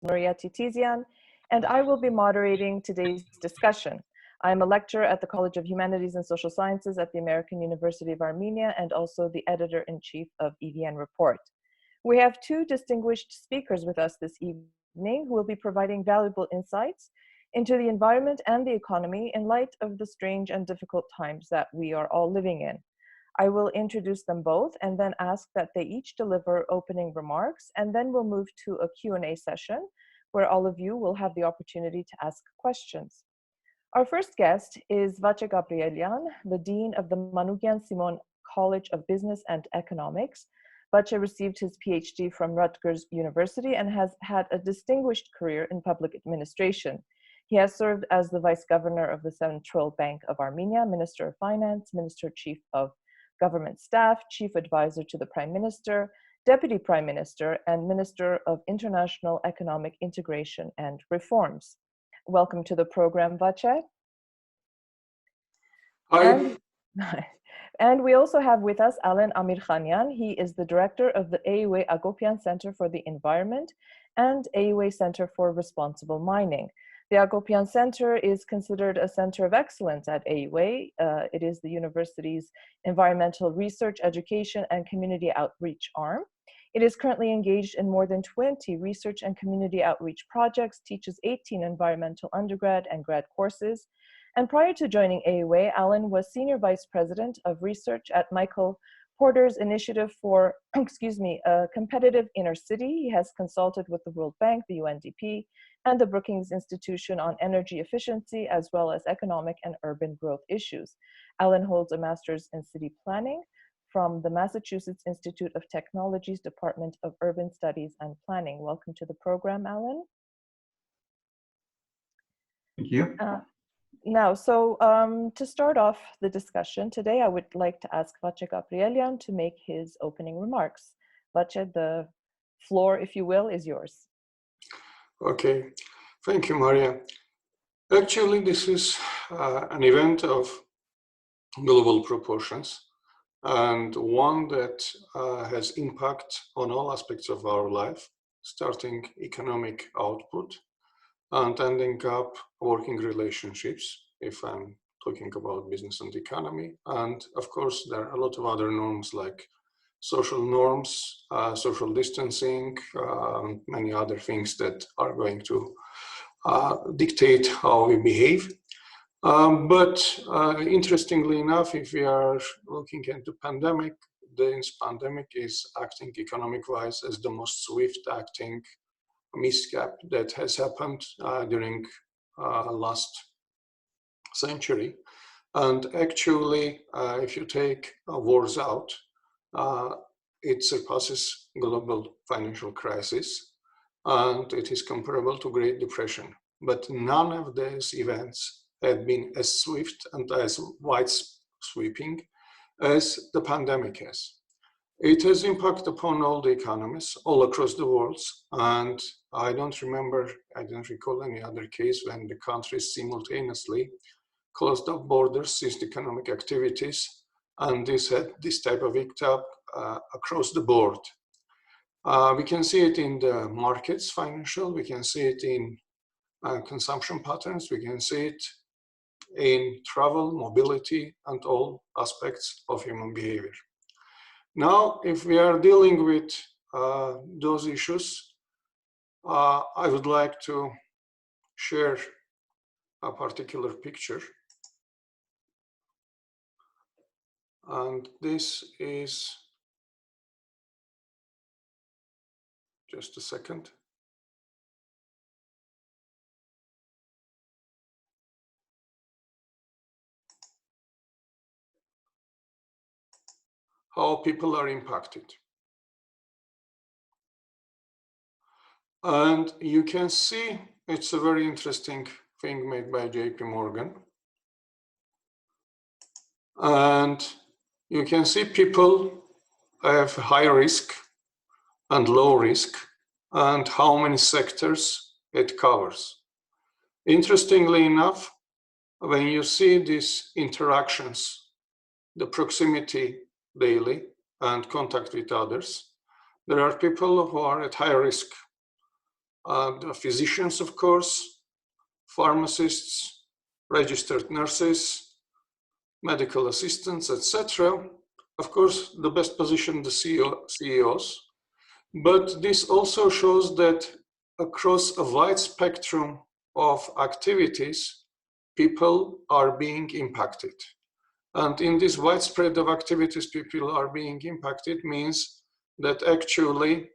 Maria Titizian, and I will be moderating today's discussion. I am a lecturer at the College of Humanities and Social Sciences at the American University of Armenia and also the editor-in-chief of EVN Report. We have two distinguished speakers with us this evening who will be providing valuable insights into the environment and the economy in light of the strange and difficult times that we are all living in. I will introduce them both and then ask that they each deliver opening remarks, and then we'll move to a Q&A session where all of you will have the opportunity to ask questions. Our first guest is Vache Gabrielyan, the Dean of the Manukyan Simon College of Business and Economics. Vache received his PhD from Rutgers University and has had a distinguished career in public administration. He has served as the Vice Governor of the Central Bank of Armenia, Minister of Finance, Minister-Chief of Government Staff, Chief Advisor to the Prime Minister, Deputy Prime Minister, and Minister of International Economic Integration and Reforms. Welcome to the program, Vache. Hi. And we also have with us Alen Amirkhanian. He is the director of the AUA Acopian Center for the Environment and AUA Center for Responsible Mining. The Acopian Center is considered a center of excellence at AUA. It is the university's environmental research, education, and community outreach arm. It is currently engaged in more than 20 research and community outreach projects, teaches 18 environmental undergrad and grad courses. And prior to joining AUA, Alen was Senior Vice President of Research at Michael Porter's Initiative for, a Competitive Inner City. He has consulted with the World Bank, the UNDP, and the Brookings Institution on energy efficiency, as well as economic and urban growth issues. Alen holds a master's in city planning from the Massachusetts Institute of Technology's Department of Urban Studies and Planning. Welcome to the program, Alen. Thank you. To start off the discussion today, I would like to ask Vache Gabrielyan to make his opening remarks. Vache, the floor, if you will, is yours. Okay, thank you, Maria. Actually, this is an event of global proportions and one that has impact on all aspects of our life, starting economic output and ending up working relationships, if I'm talking about business and economy. And of course, there are a lot of other norms like social norms, social distancing, many other things that are going to dictate how we behave. Interestingly enough, if we are looking into pandemic, this pandemic is acting economic-wise as the most swift acting misstep that has happened during last century. And actually, if you take wars out, it surpasses global financial crisis, and it is comparable to Great Depression. But none of these events have been as swift and as wide-sweeping as the pandemic has. It has impact upon all the economies all across the world, and I don't recall any other case when the countries simultaneously closed up borders, ceased economic activities, and this had this type of impact across the board. We can see it in the markets, financial, we can see it in consumption patterns, we can see it in travel, mobility, and all aspects of human behavior. Now, if we are dealing with those issues, I would like to share a particular picture. And this is, just a second. How people are impacted. And you can see it's a very interesting thing made by JP Morgan. And you can see people have high risk and low risk and how many sectors it covers. Interestingly enough, when you see these interactions, the proximity daily and contact with others, there are people who are at high risk. the physicians, of course, pharmacists, registered nurses, medical assistants, etc. Of course, the best position, the CEOs. But this also shows that across a wide spectrum of activities, people are being impacted. And in this widespread of activities, people are being impacted means that actually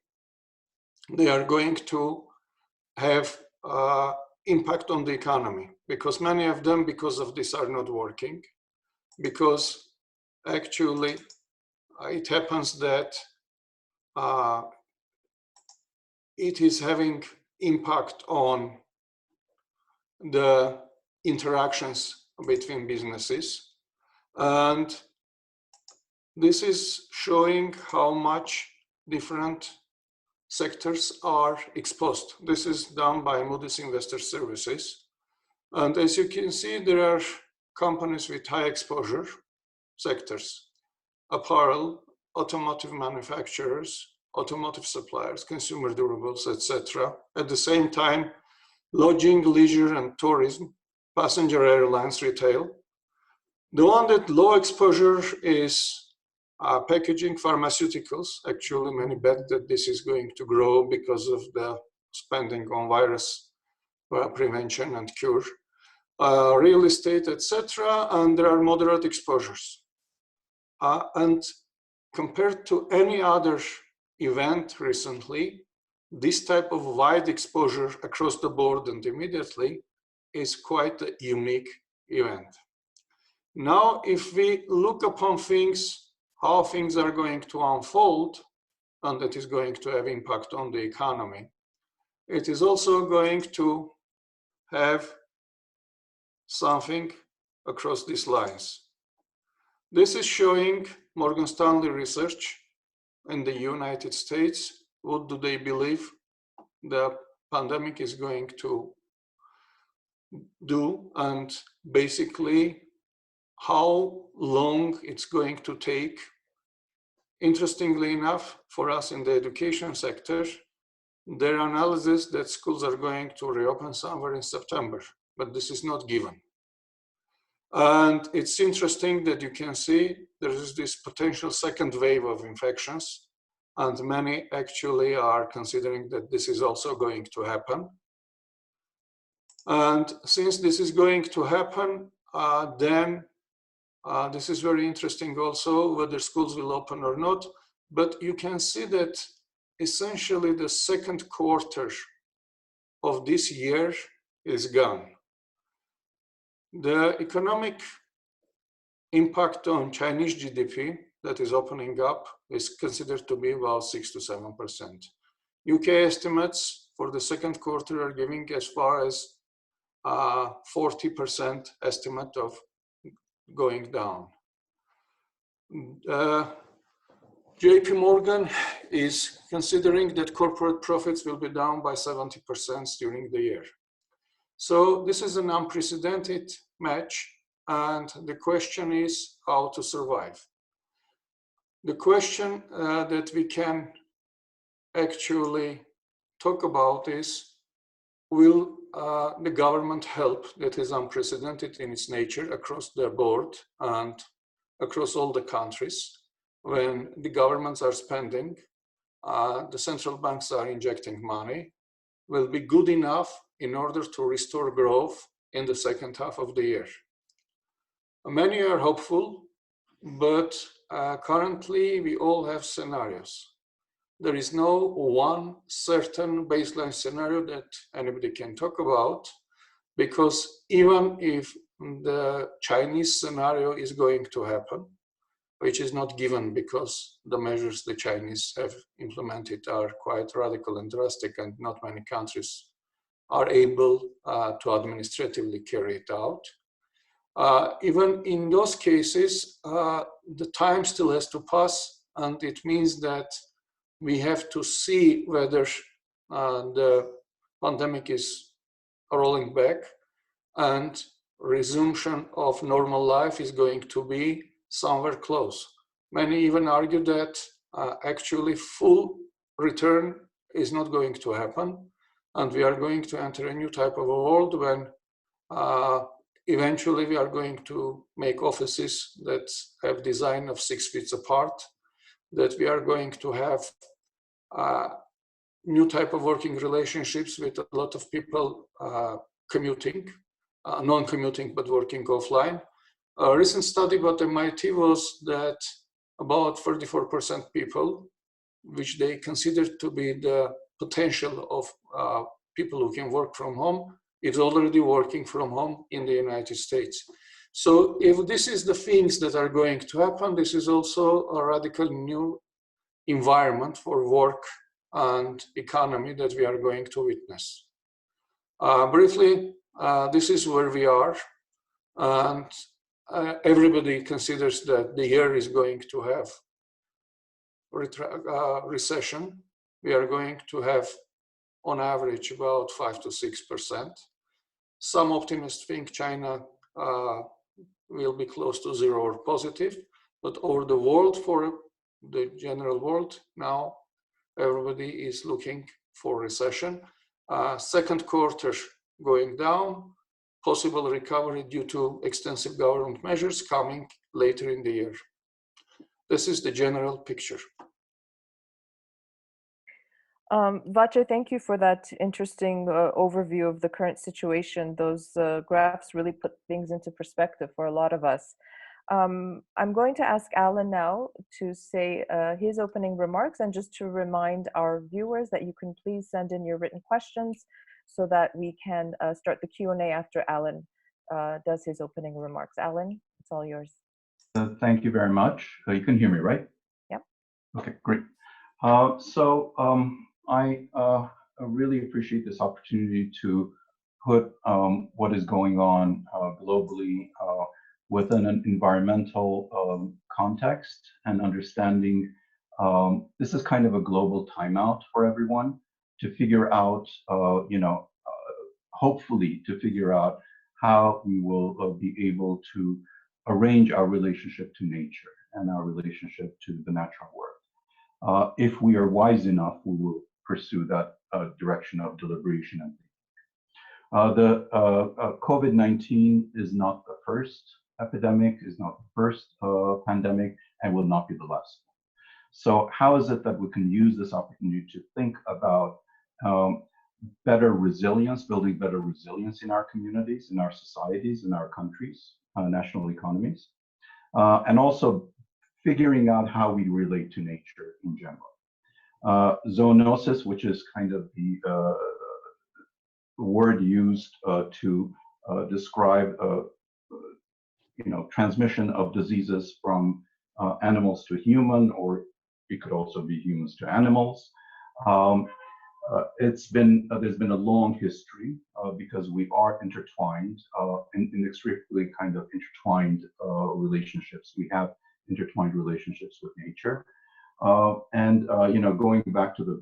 they are going to have impact on the economy, because many of them, because of this, are not working, because actually it happens that it is having impact on the interactions between businesses. And this is showing how much different sectors are exposed. This is done by Moody's Investor Services. And as you can see, there are companies with high exposure sectors: apparel, automotive manufacturers, automotive suppliers, consumer durables, etc. At the same time, lodging, leisure, and tourism, passenger airlines, retail. The one that low exposure is packaging, pharmaceuticals. Actually, many bet that this is going to grow because of the spending on virus prevention and cure. Real estate, etc. And there are moderate exposures. And compared to any other event recently, this type of wide exposure across the board and immediately is quite a unique event. Now, if we look upon things, how things are going to unfold, and that is going to have impact on the economy, it is also going to have something across these lines. This is showing Morgan Stanley research in the United States. What do they believe the pandemic is going to do, and basically how long it's going to take. Interestingly enough, for us in the education sector, their analysis that schools are going to reopen somewhere in September, but this is not given. And it's interesting that you can see there is this potential second wave of infections, and many actually are considering that this is also going to happen. And since this is going to happen, then this is very interesting also, whether schools will open or not. But you can see that essentially the second quarter of this year is gone. The economic impact on Chinese GDP that is opening up is considered to be about 6 to 7%. UK estimates for the second quarter are giving as far as 40% estimate of going down. JP Morgan is considering that corporate profits will be down by 70% during the year. So this is an unprecedented match, and the question is how to survive. The question that we can actually talk about is, will the government help that is unprecedented in its nature across the board and across all the countries? When the governments are spending, the central banks are injecting money, will be good enough in order to restore growth in the second half of the year. Many are hopeful, but currently we all have scenarios. There is no one certain baseline scenario that anybody can talk about, because even if the Chinese scenario is going to happen, which is not given because the measures the Chinese have implemented are quite radical and drastic, and not many countries are able to administratively carry it out. Even in those cases, the time still has to pass, and it means that we have to see whether the pandemic is rolling back and resumption of normal life is going to be somewhere close. Many even argue that actually full return is not going to happen, And we are going to enter a new type of a world when eventually we are going to make offices that have design of 6 feet apart, that we are going to have new type of working relationships with a lot of people commuting, non-commuting, but working offline. A recent study by MIT was that about 34% people, which they consider to be the potential of people who can work from home, is already working from home in the United States. So if this is the things that are going to happen, this is also a radical new environment for work and economy that we are going to witness. Briefly, this is where we are, and everybody considers that the year is going to have recession. We are going to have, on average, about 5 to 6%. Some optimists think China will be close to 0 or positive, but over the world, for the general world, now everybody is looking for recession. Second quarter going down, possible recovery due to extensive government measures coming later in the year. This is the general picture. Vache, thank you for that interesting overview of the current situation. Those graphs really put things into perspective for a lot of us. I'm going to ask Alan now to say his opening remarks, and just to remind our viewers that you can please send in your written questions so that we can start the Q&A after Alan does his opening remarks. Alan, it's all yours. Thank you very much. You can hear me, right? Yep. Okay, great. I really appreciate this opportunity to put what is going on globally within an environmental context and understanding. This is kind of a global timeout for everyone to figure out, hopefully to figure out how we will be able to arrange our relationship to nature and our relationship to the natural world. If we are wise enough, we will pursue that direction of deliberation and thinking. The COVID-19 is not the first epidemic, is not the first pandemic, and will not be the last one. So how is it that we can use this opportunity to think about better resilience, building better resilience in our communities, in our societies, in our countries, national economies, and also figuring out how we relate to nature in general. Zoonosis, which is kind of the word used to describe transmission of diseases from animals to human, or it could also be humans to animals. There's been a long history because we are intertwined in inextricably kind of intertwined relationships. We have intertwined relationships with nature, and going back to the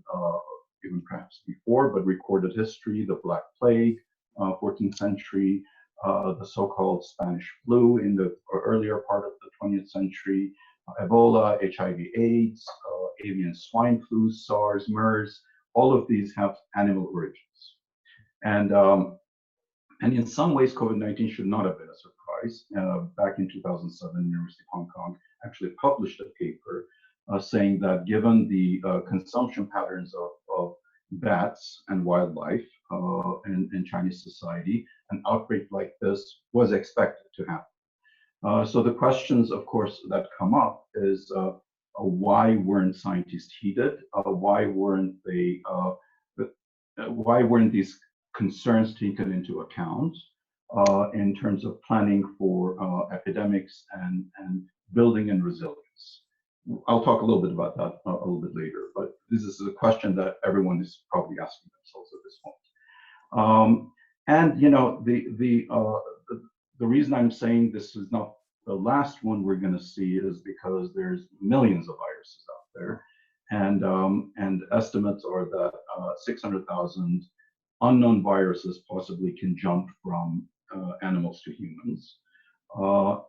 even perhaps before, but recorded history, the Black Plague, 14th century, the so-called Spanish flu in the earlier part of the 20th century, Ebola, HIV/AIDS, avian swine flu, SARS, MERS. All of these have animal origins, and in some ways, COVID-19 should not have been a surprise. Back in 2007, University of Hong Kong actually published a paper saying that given the consumption patterns of bats and wildlife in Chinese society, an outbreak like this was expected to happen. So the questions, of course, that come up is why weren't scientists heeded? Why weren't these concerns taken into account in terms of planning for epidemics and building in resilience? I'll talk a little bit about that a little bit later, but this is a question that everyone is probably asking themselves at this point. And the reason I'm saying this is not the last one we're going to see is because there's millions of viruses out there, and estimates are that 600,000 unknown viruses possibly can jump from animals to humans,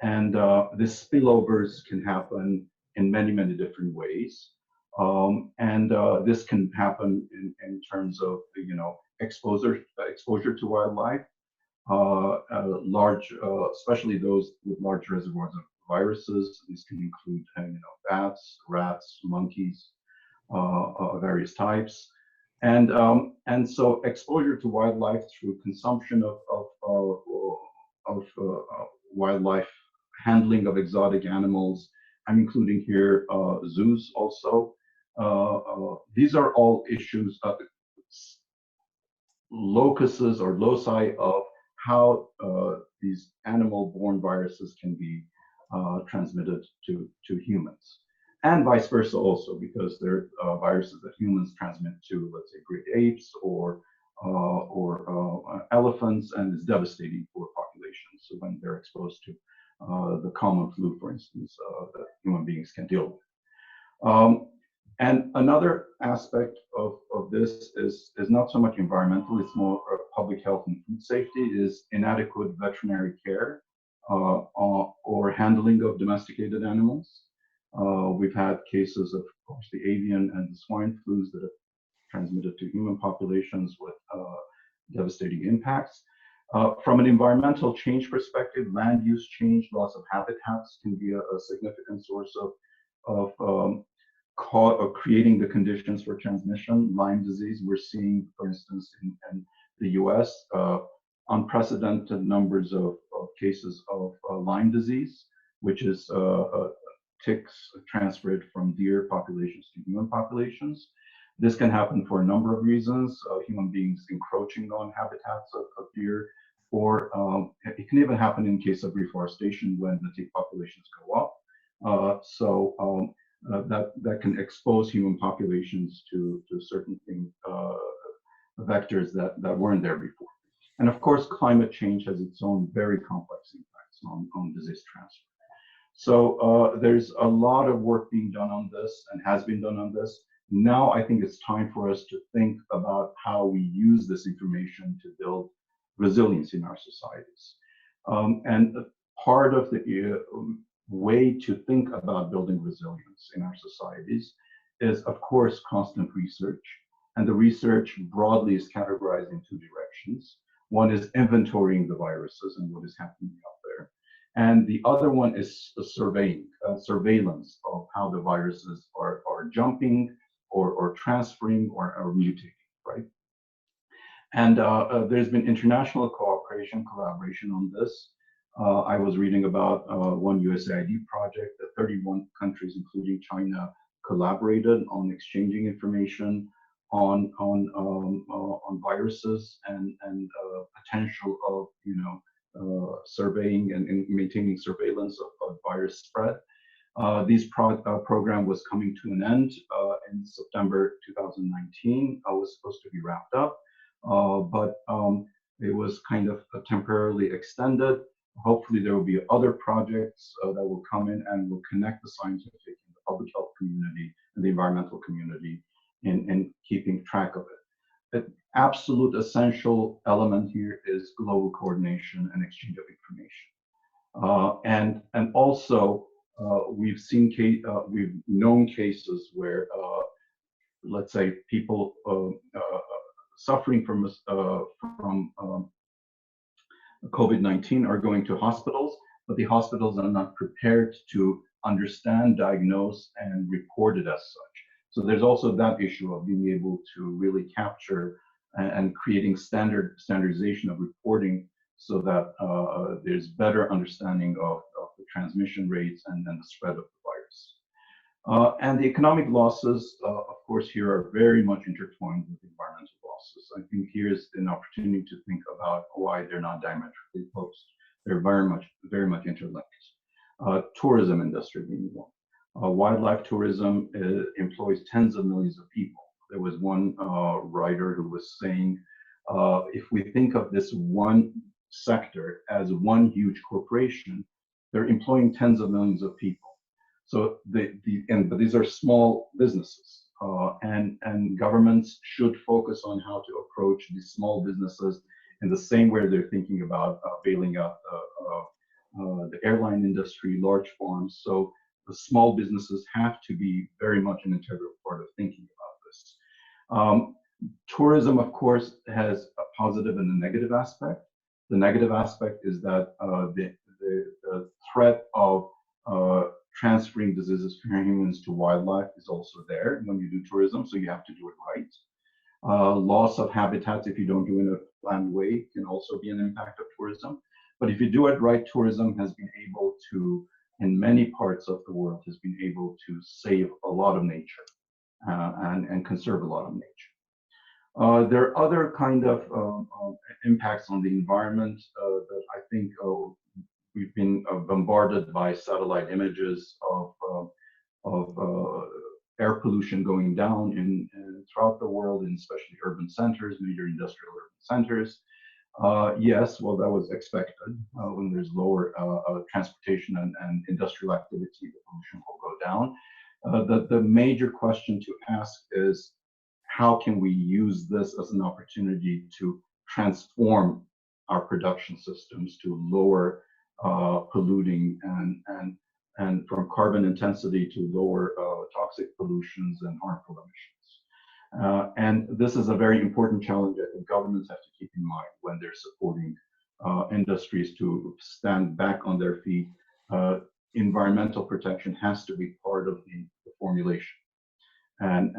and these spillovers can happen in many, many different ways. And this can happen in terms of, exposure to wildlife, especially those with large reservoirs of viruses. These can include bats, rats, monkeys, various types. And so exposure to wildlife through consumption of wildlife, handling of exotic animals. I'm including here zoos also. These are all issues, locuses or loci of how these animal-borne viruses can be transmitted to humans. And vice versa also, because there are viruses that humans transmit to, let's say, great apes or elephants, and is devastating for populations. So when they're exposed to the common flu, for instance, that human beings can deal with. And another aspect of this is not so much environmental, it's more public health and food safety, is inadequate veterinary care or handling of domesticated animals. We've had cases of course, the avian and the swine flus that have transmitted to human populations with devastating impacts. From an environmental change perspective, land use change, loss of habitats can be a significant source of creating the conditions for transmission. Lyme disease, we're seeing, for instance, in the US, unprecedented numbers of cases of Lyme disease, which is ticks transferred from deer populations to human populations. This can happen for a number of reasons, human beings encroaching on habitats of deer, or it can even happen in case of reforestation when the tick populations go up. That can expose human populations to certain vectors that weren't there before. And of course, climate change has its own very complex impacts on disease transfer. So there's a lot of work being done on this and has been done on this. Now I think it's time for us to think about how we use this information to build resilience in our societies. And part of the way to think about building resilience in our societies is, of course, constant research. And the research broadly is categorized in two directions. One is inventorying the viruses and what is happening out there. And the other one is surveillance of how the viruses are jumping or transferring or mutating, right? And there's been international collaboration on this. I was reading about one USAID project that 31 countries, including China, collaborated on exchanging information on viruses and potential of surveying and maintaining surveillance of virus spread. This program was coming to an end in September 2019. It was supposed to be wrapped up, but it was kind of temporarily extended. Hopefully there will be other projects that will come in and will connect the scientific and the public health community and the environmental community in keeping track of it. The absolute essential element here is global coordination and exchange of information. And also we've known cases where, let's say, people suffering from COVID-19 are going to hospitals, but the hospitals are not prepared to understand, diagnose, and report it as such. So there's also that issue of being able to really capture and creating standardization of reporting so that there's better understanding of the transmission rates and the spread of the virus. And the economic losses, of course, here are very much intertwined with environmental losses. I think here's an opportunity to think about why they're not diametrically opposed. They're very much interlinked. Tourism industry being one. Wildlife tourism employs tens of millions of people. There was one writer who was saying, if we think of this one sector as one huge corporation, they're employing tens of millions of people. So but these are small businesses, and governments should focus on how to approach these small businesses in the same way they're thinking about bailing out the airline industry, large farms. So the small businesses have to be very much an integral part of thinking about this. Tourism, of course, has a positive and a negative aspect. The negative aspect is that the threat of transferring diseases from humans to wildlife is also there when you do tourism, so you have to do it right. Loss of habitats, if you don't do it in a planned way, can also be an impact of tourism. But if you do it right, tourism has been able to, in many parts of the world, has been able to save a lot of nature and conserve a lot of nature. There are other kind of impacts on the environment that I think we've been bombarded by satellite images of air pollution going down throughout the world, in especially urban centers, major industrial urban centers. Yes, well, that was expected. When there's lower transportation and industrial activity, the pollution will go down. The major question to ask is, how can we use this as an opportunity to transform our production systems to lower polluting and from carbon intensity to lower toxic pollutions and harmful emissions. And this is a very important challenge I think governments have to keep in mind when they're supporting industries to stand back on their feet. Environmental protection has to be part of the formulation and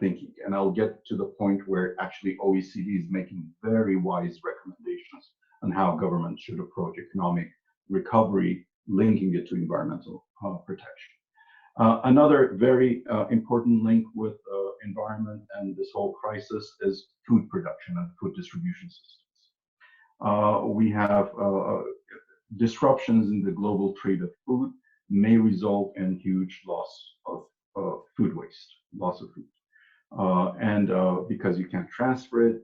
thinking. And I'll get to the point where actually OECD is making very wise recommendations on how governments should approach economic recovery, linking it to environmental protection. Another very important link with environment and this whole crisis is food production and food distribution systems. We have disruptions in the global trade of food may result in huge loss of food waste, loss of food. And because you can't transfer it,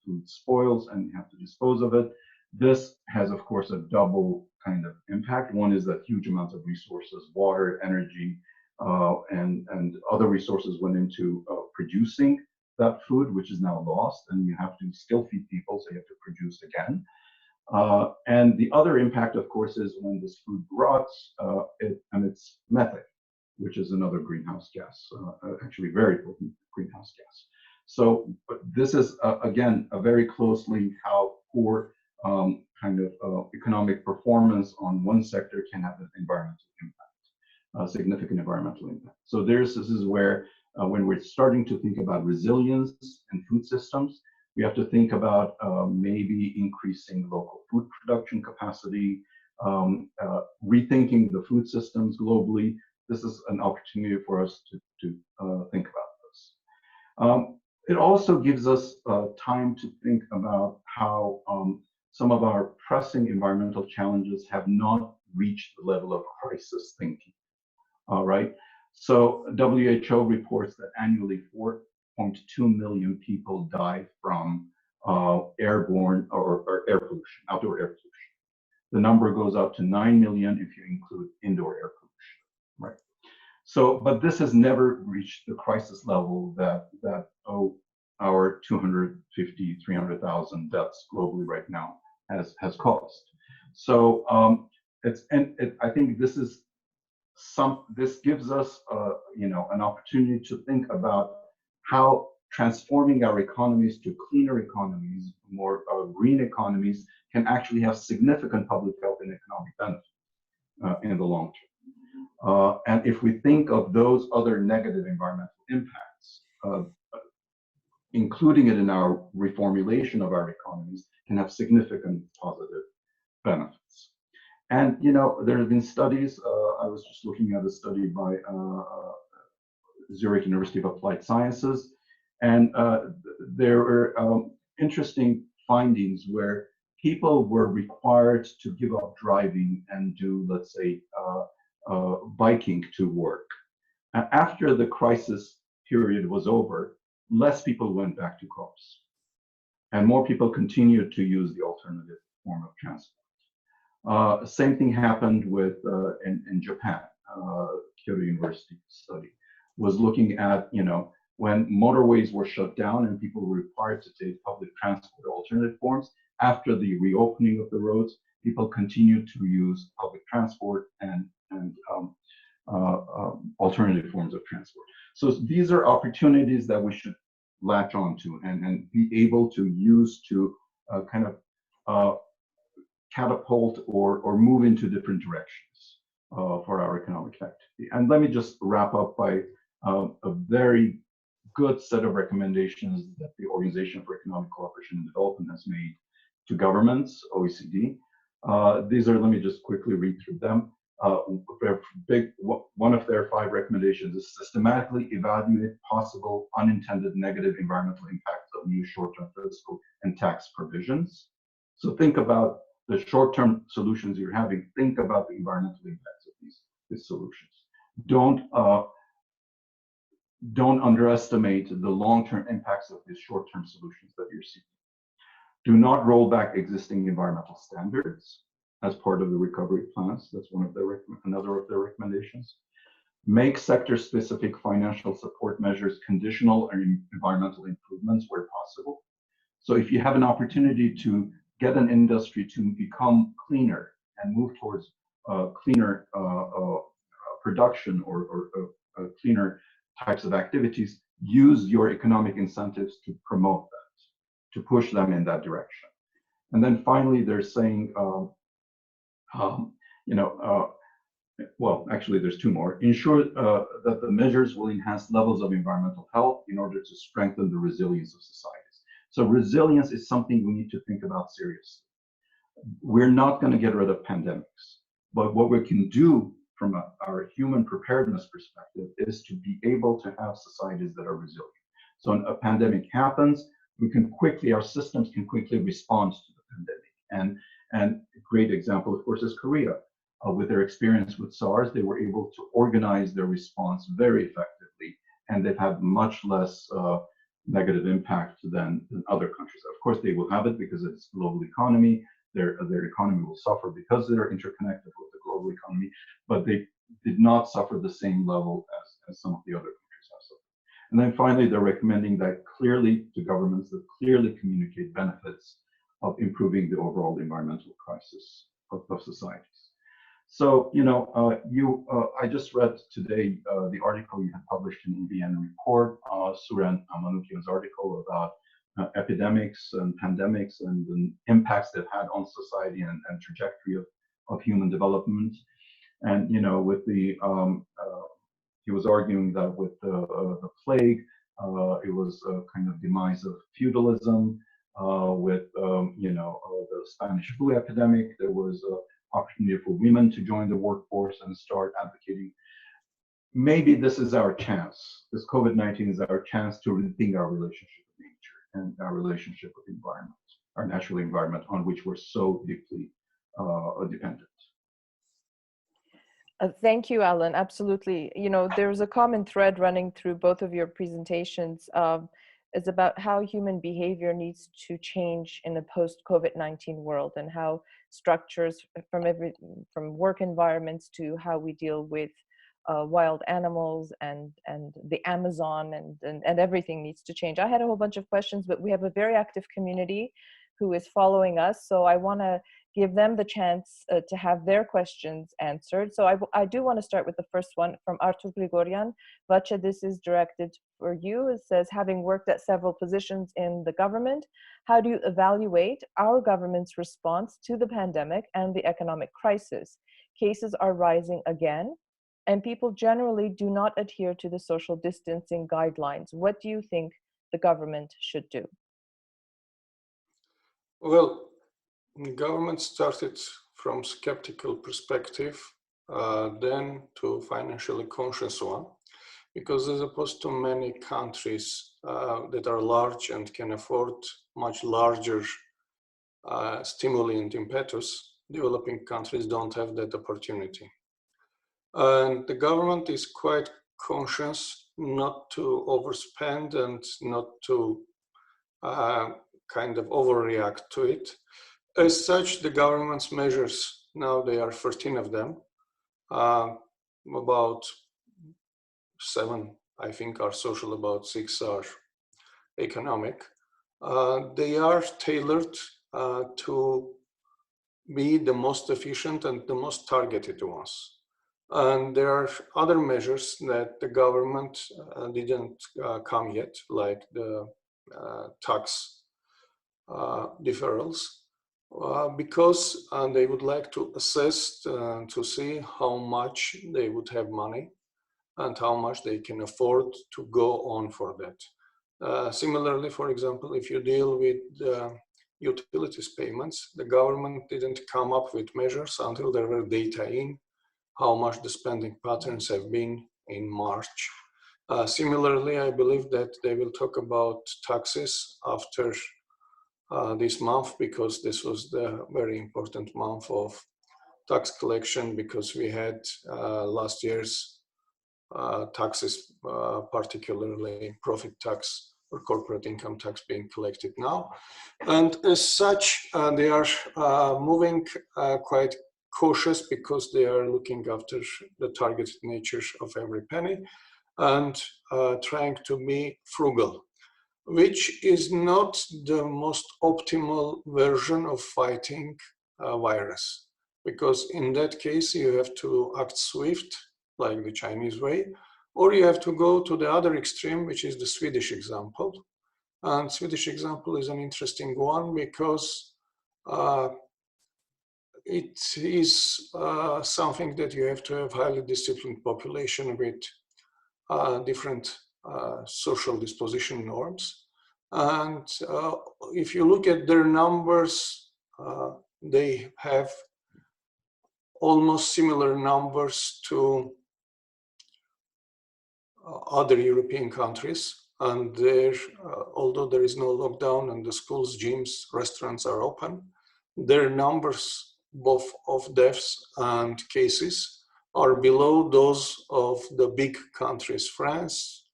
food spoils and you have to dispose of it. This has, of course, a double kind of impact. One is that huge amounts of resources, water, energy, and other resources went into producing that food, which is now lost, and you have to still feed people, so you have to produce again. And the other impact, of course, is when this food rots, and it's methane, which is another greenhouse gas, actually very potent greenhouse gas. So this is, again, a very close link how poor kind of economic performance on one sector can have an environmental impact, significant environmental impact. So this is where, when we're starting to think about resilience in food systems, we have to think about maybe increasing local food production capacity, rethinking the food systems globally. This is an opportunity for us to think about this. It also gives us time to think about how some of our pressing environmental challenges have not reached the level of crisis thinking. All right. So WHO reports that annually 4.2 million people die from airborne or air pollution, outdoor air pollution. The number goes up to 9 million if you include indoor air pollution, right? So, but this has never reached the crisis level that our 250, 300,000 deaths globally right now has caused. So I think this is this gives us an opportunity to think about how transforming our economies to cleaner economies, more green economies, can actually have significant public health and economic benefit in the long term. And if we think of those other negative environmental impacts, including it in our reformulation of our economies, can have significant positive benefits. And there have been studies. I was just looking at a study by Zurich University of Applied Sciences, and there were interesting findings where people were required to give up driving and do, let's say, biking to work. After the crisis period was over, less people went back to cars, and more people continued to use the alternative form of transport. Same thing happened with in Japan. Kyoto University study was looking at, when motorways were shut down and people were required to take public transport or alternative forms, after the reopening of the roads, people continued to use public transport and alternative forms of transport. So these are opportunities that we should latch onto and be able to use to kind of catapult or move into different directions for our economic activity. And let me just wrap up by a very good set of recommendations that the Organization for Economic Cooperation and Development has made to governments, OECD. These are, let me just quickly read through them. One of their 5 recommendations is systematically evaluate possible unintended negative environmental impacts of new short-term fiscal and tax provisions. So think about the short-term solutions you're having. Think about the environmental impacts of these solutions. Don't underestimate the long-term impacts of these short-term solutions that you're seeking. Do not roll back existing environmental standards as part of the recovery plans. That's another of their recommendations. Make sector-specific financial support measures conditional on environmental improvements where possible. So if you have an opportunity to get an industry to become cleaner and move towards cleaner production or cleaner types of activities, use your economic incentives to promote that, to push them in that direction. And then finally, they're saying, well, actually, there's 2 more. Ensure that the measures will enhance levels of environmental health in order to strengthen the resilience of societies. So resilience is something we need to think about seriously. We're not going to get rid of pandemics, but what we can do from our human preparedness perspective is to be able to have societies that are resilient. So when a pandemic happens, our systems can quickly respond to the pandemic. And a great example, of course, is Korea. With their experience with SARS, they were able to organize their response very effectively, and they've had much less negative impact than other countries. Of course, they will have it because it's a global economy. Their economy will suffer because they're interconnected with the global economy, but they did not suffer the same level as some of the other countries have suffered. And then finally, they're recommending that clearly to governments that clearly communicate benefits of improving the overall environmental crisis of societies. So, I just read today the article you had published in EVN Report, Suren Amanukian's article about epidemics and pandemics and the impacts they've had on society and trajectory of human development. And, with the, he was arguing that with the plague, it was a kind of demise of feudalism. With, the Spanish flu epidemic, there was a opportunity for women to join the workforce and start advocating. Maybe this is our chance. This COVID-19 is our chance to rethink our relationship with nature and our relationship with the environment, our natural environment on which we're so deeply dependent. Thank you, Alan. Absolutely. There's a common thread running through both of your presentations. Is about how human behavior needs to change in a post-COVID-19 world, and how structures from work environments to how we deal with wild animals and the Amazon and everything needs to change. I had a whole bunch of questions, but we have a very active community who is following us, so I want to give them the chance to have their questions answered. So I do want to start with the first one from Artur Grigorian. Vache, this is directed for you. It says, having worked at several positions in the government, how do you evaluate our government's response to the pandemic and the economic crisis? Cases are rising again, and people generally do not adhere to the social distancing guidelines. What do you think the government should do? Well, the government started from skeptical perspective, then to financially conscious one, because as opposed to many countries that are large and can afford much larger stimuli and impetus, developing countries don't have that opportunity. And the government is quite conscious not to overspend and not to kind of overreact to it. As such, the government's measures, now they are 13 of them, about 7, I think, are social, about 6 are economic. They are tailored to be the most efficient and the most targeted ones. And there are other measures that the government didn't come yet, like the tax deferrals, because they would like to assess to see how much they would have money and how much they can afford to go on for that. Similarly, for example, if you deal with utilities payments, the government didn't come up with measures until there were data in how much the spending patterns have been in March. Similarly, I believe that they will talk about taxes after this month, because this was the very important month of tax collection, because we had last year's taxes, particularly profit tax or corporate income tax, being collected now. And as such, they are moving quite cautious, because they are looking after the targeted nature of every penny and trying to be frugal, which is not the most optimal version of fighting a virus, because in that case you have to act swift, like the Chinese way, or you have to go to the other extreme, which is the Swedish example. And Swedish example is an interesting one, because it is something that you have to have highly disciplined population with different social disposition norms. And if you look at their numbers, they have almost similar numbers to other European countries. And there, although there is no lockdown and the schools, gyms, restaurants are open, their numbers both of deaths and cases are below those of the big countries, France,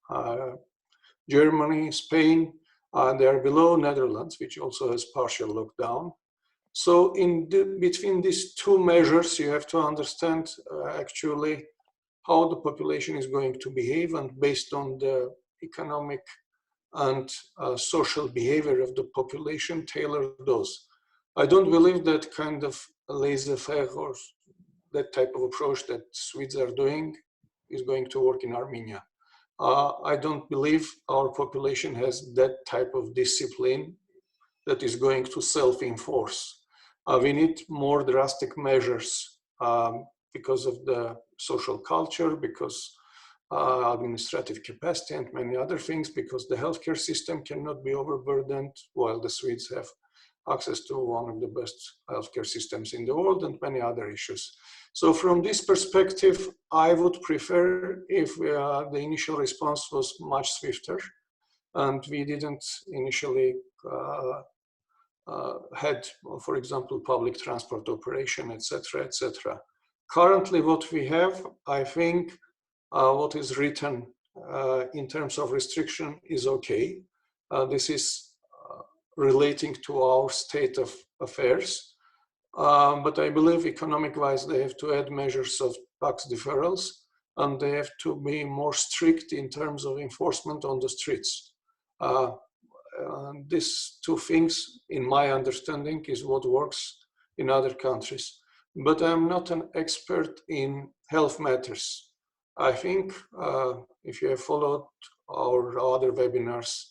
Germany, Spain. They are below Netherlands, which also has partial lockdown. So between these two measures, you have to understand actually how the population is going to behave, and based on the economic and social behavior of the population, tailor those. I don't believe that kind of laissez-faire or that type of approach that Swedes are doing is going to work in Armenia. I don't believe our population has that type of discipline that is going to self-enforce. We need more drastic measures because of the social culture, because administrative capacity and many other things, because the healthcare system cannot be overburdened, while the Swedes have access to one of the best healthcare systems in the world, and many other issues. So from this perspective, I would prefer if the initial response was much swifter, and we didn't initially had, for example, public transport operation, etc., etc. Currently, what we have, I think, what is written in terms of restriction is okay. This is relating to our state of affairs. But I believe economic-wise, they have to add measures of tax deferrals, and they have to be more strict in terms of enforcement on the streets. These two things, in my understanding, is what works in other countries. But I'm not an expert in health matters. I think if you have followed our other webinars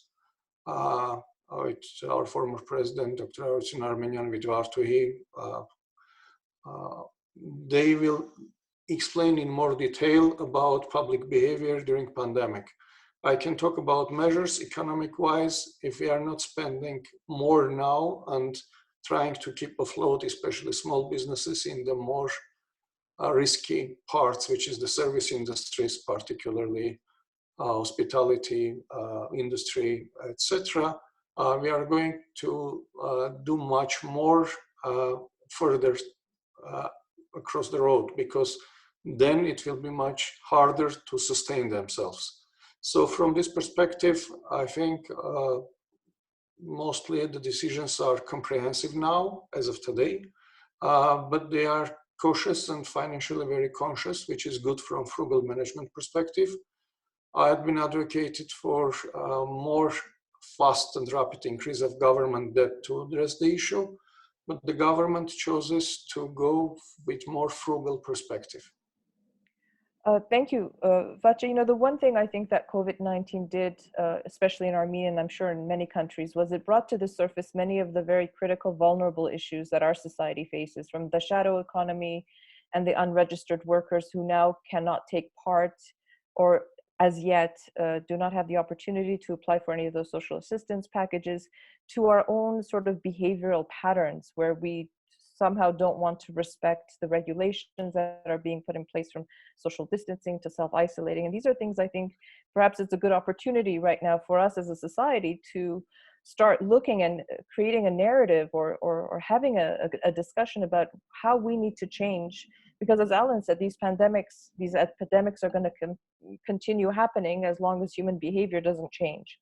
with our former president, Dr. Acopian Armenian, with Vartuhi, they will explain in more detail about public behavior during pandemic. I can talk about measures economic-wise. If we are not spending more now and trying to keep afloat, especially small businesses in the more risky parts, which is the service industries, particularly hospitality industry, etc., we are going to do much more further across the road, because then it will be much harder to sustain themselves. So from this perspective, I think mostly the decisions are comprehensive now, as of today, but they are cautious and financially very conscious, which is good from frugal management perspective. I have been advocated for more fast and rapid increase of government debt to address the issue, but the government chooses to go with more frugal perspective. Thank you, Vache. You know, the one thing I think that COVID-19 did, especially in Armenia, and I'm sure in many countries, was it brought to the surface many of the very critical, vulnerable issues that our society faces, from the shadow economy and the unregistered workers who now cannot take part or as yet do not have the opportunity to apply for any of those social assistance packages, to our own sort of behavioral patterns where we somehow don't want to respect the regulations that are being put in place, from social distancing to self-isolating. And these are things I think perhaps it's a good opportunity right now for us as a society to start looking and creating a narrative or having a discussion about how we need to change. Because as Alan said, these epidemics are going to continue happening as long as human behavior doesn't change.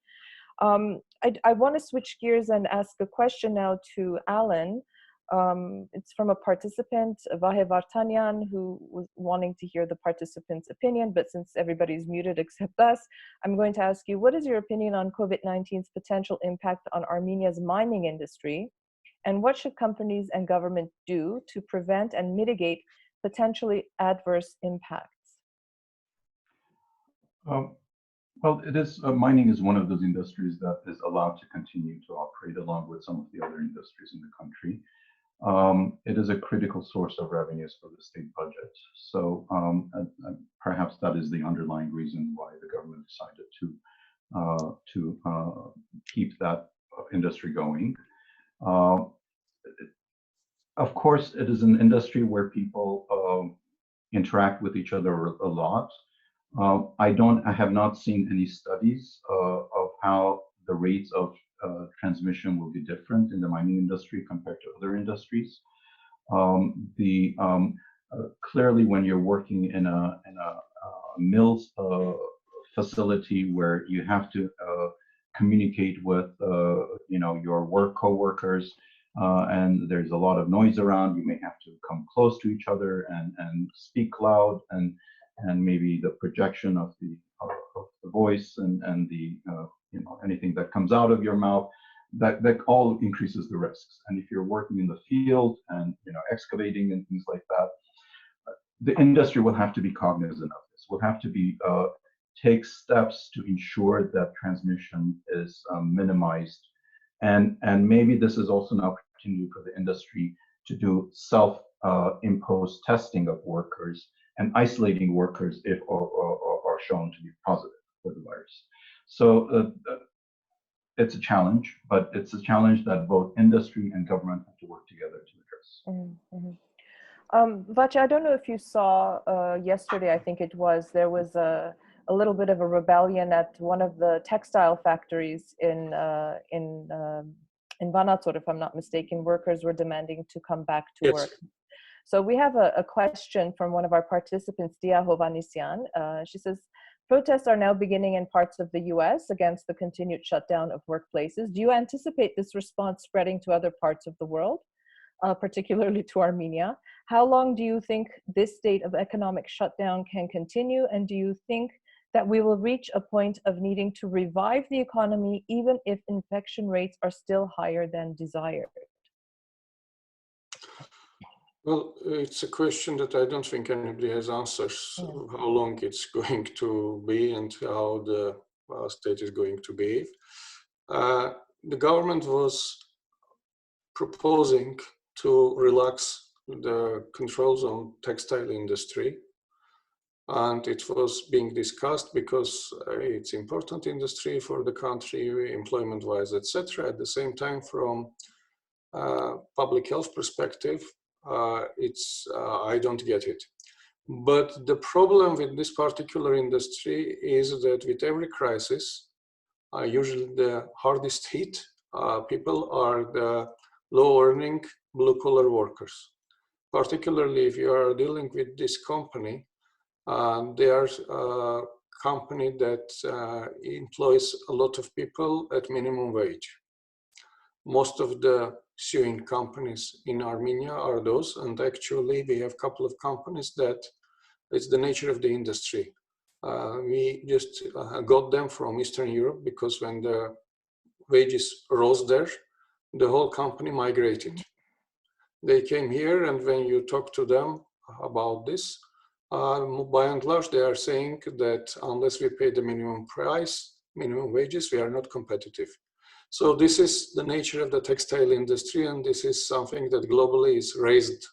I want to switch gears and ask a question now to Alan. It's from a participant, Vache Gabrielyan, who was wanting to hear the participant's opinion, but since everybody's muted except us, I'm going to ask you, what is your opinion on COVID-19's potential impact on Armenia's mining industry? And what should companies and government do to prevent and mitigate potentially adverse impacts? Well, mining is one of those industries that is allowed to continue to operate along with some of the other industries in the country. It is a critical source of revenues for the state budget. So perhaps that is the underlying reason why the government decided to keep that industry going. Of course, it is an industry where people interact with each other a lot. I have not seen any studies of how the rates of transmission will be different in the mining industry compared to other industries. Clearly, when you're working in a mills facility where you have to communicate with your co-workers, and there's a lot of noise around, you may have to come close to each other and speak loud, and maybe the projection of the voice and the anything that comes out of your mouth, that all increases the risks. And if you're working in the field and excavating and things like that, the industry will have to be cognizant of this. Will have to be take steps to ensure that transmission is minimized, and maybe this is also an opportunity for the industry to do self-imposed testing of workers and isolating workers if are shown to be positive for the virus. So it's a challenge, but it's a challenge that both industry and government have to work together to address. Mm-hmm. Vache, I don't know if you saw yesterday, I think it was, there was a little bit of a rebellion at one of the textile factories in Vanator, if I'm not mistaken. Workers were demanding to come back to work. So we have a question from one of our participants, Dia Hovanesyan. She says, protests are now beginning in parts of the US against the continued shutdown of workplaces. Do you anticipate this response spreading to other parts of the world, particularly to Armenia? How long do you think this state of economic shutdown can continue? And do you think that we will reach a point of needing to revive the economy even if infection rates are still higher than desired? Well, it's a question that I don't think anybody has answers, how long it's going to be and how the state is going to behave. The government was proposing to relax the controls on textile industry, and it was being discussed because it's important industry for the country, employment-wise, etc. At the same time, from public health perspective, I don't get it. But the problem with this particular industry is that with every crisis, usually the hardest hit people are the low-earning blue-collar workers. Particularly if you are dealing with this company, they are a company that employs a lot of people at minimum wage. Most of the suing companies in Armenia are those, and actually we have a couple of companies that it's the nature of the industry. We just got them from Eastern Europe because when the wages rose there, the whole company migrated. They came here, and when you talk to them about this, by and large, they are saying that unless we pay the minimum price, minimum wages, we are not competitive. So this is the nature of the textile industry, and this is something that globally is raised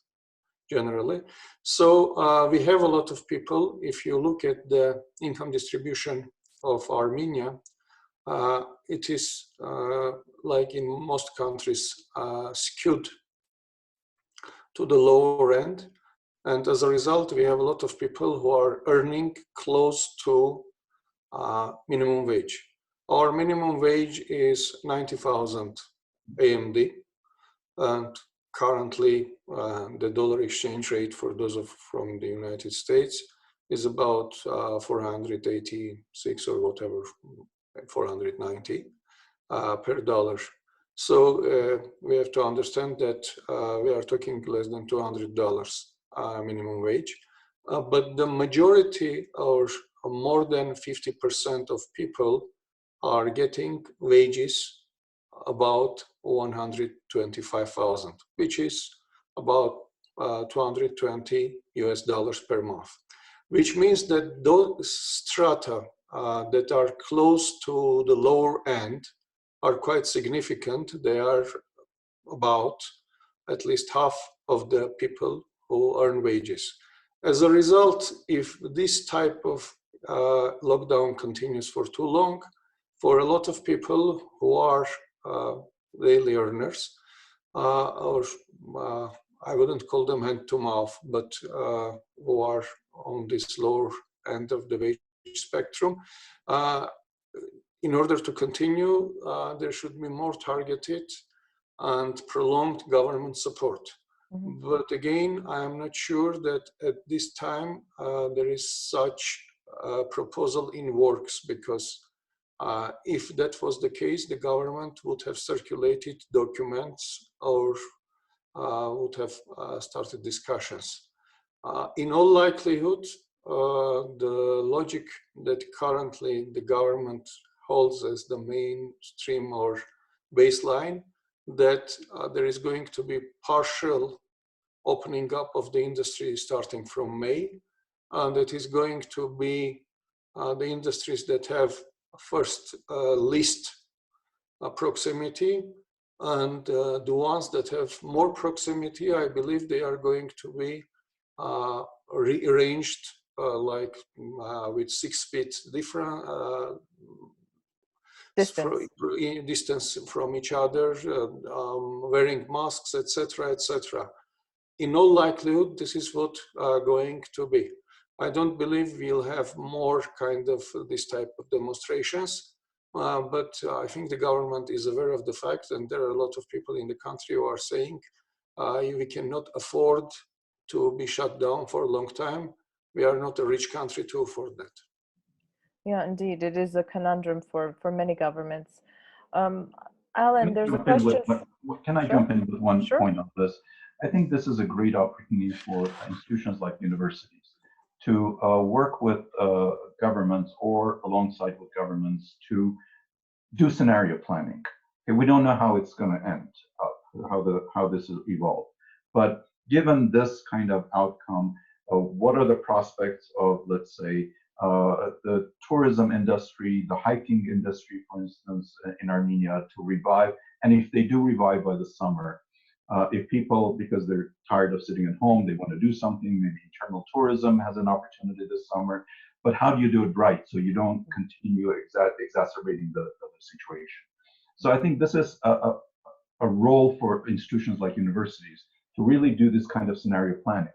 generally. So we have a lot of people. If you look at the income distribution of Armenia, it is like in most countries skewed to the lower end. And as a result, we have a lot of people who are earning close to minimum wage. Our minimum wage is 90,000 AMD, and currently the dollar exchange rate for those from the United States is about 486 or whatever, 490 per dollar. So we have to understand that we are talking less than $200 minimum wage, but the majority or more than 50% of people are getting wages about 125,000, which is about 220 US dollars per month, which means that those strata that are close to the lower end are quite significant. They are about at least half of the people who earn wages. As a result, if this type of lockdown continues for too long, for a lot of people who are daily earners, or I wouldn't call them hand to mouth, but who are on this lower end of the wage spectrum, in order to continue, there should be more targeted and prolonged government support. Mm-hmm. But again, I am not sure that at this time there is such a proposal in works, because if that was the case, the government would have circulated documents or would have started discussions. In all likelihood, the logic that currently the government holds as the mainstream or baseline, that there is going to be partial opening up of the industry starting from May, and it is going to be the industries that have first least proximity, and the ones that have more proximity, I believe they are going to be rearranged like with 6 feet different distance from each other, wearing masks, etc., etc. In all likelihood, this is what going to be. I don't believe we'll have more kind of this type of demonstrations, but I think the government is aware of the fact, and there are a lot of people in the country who are saying we cannot afford to be shut down for a long time. We are not a rich country to afford that. Yeah, indeed, it is a conundrum for many governments. Alan, there's a question. Can I jump in with one point on this? I think this is a great opportunity for institutions like universities to work with governments or alongside with governments to do scenario planning. Okay, we don't know how it's going to end up, how this will evolve, but given this kind of outcome, what are the prospects of, let's say, the tourism industry, the hiking industry, for instance, in Armenia to revive? And if they do revive by the summer, if people, because they're tired of sitting at home, they want to do something, maybe internal tourism has an opportunity this summer, but how do you do it right so you don't continue exacerbating the situation? So I think this is a role for institutions like universities to really do this kind of scenario planning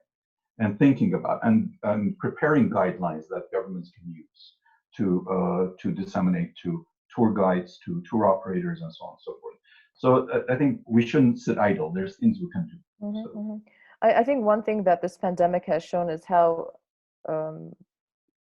and thinking about and preparing guidelines that governments can use to disseminate to tour guides, to tour operators, and so on and so forth. So I think we shouldn't sit idle. There's things we can do. Mm-hmm, so. mm-hmm. I think one thing that this pandemic has shown is how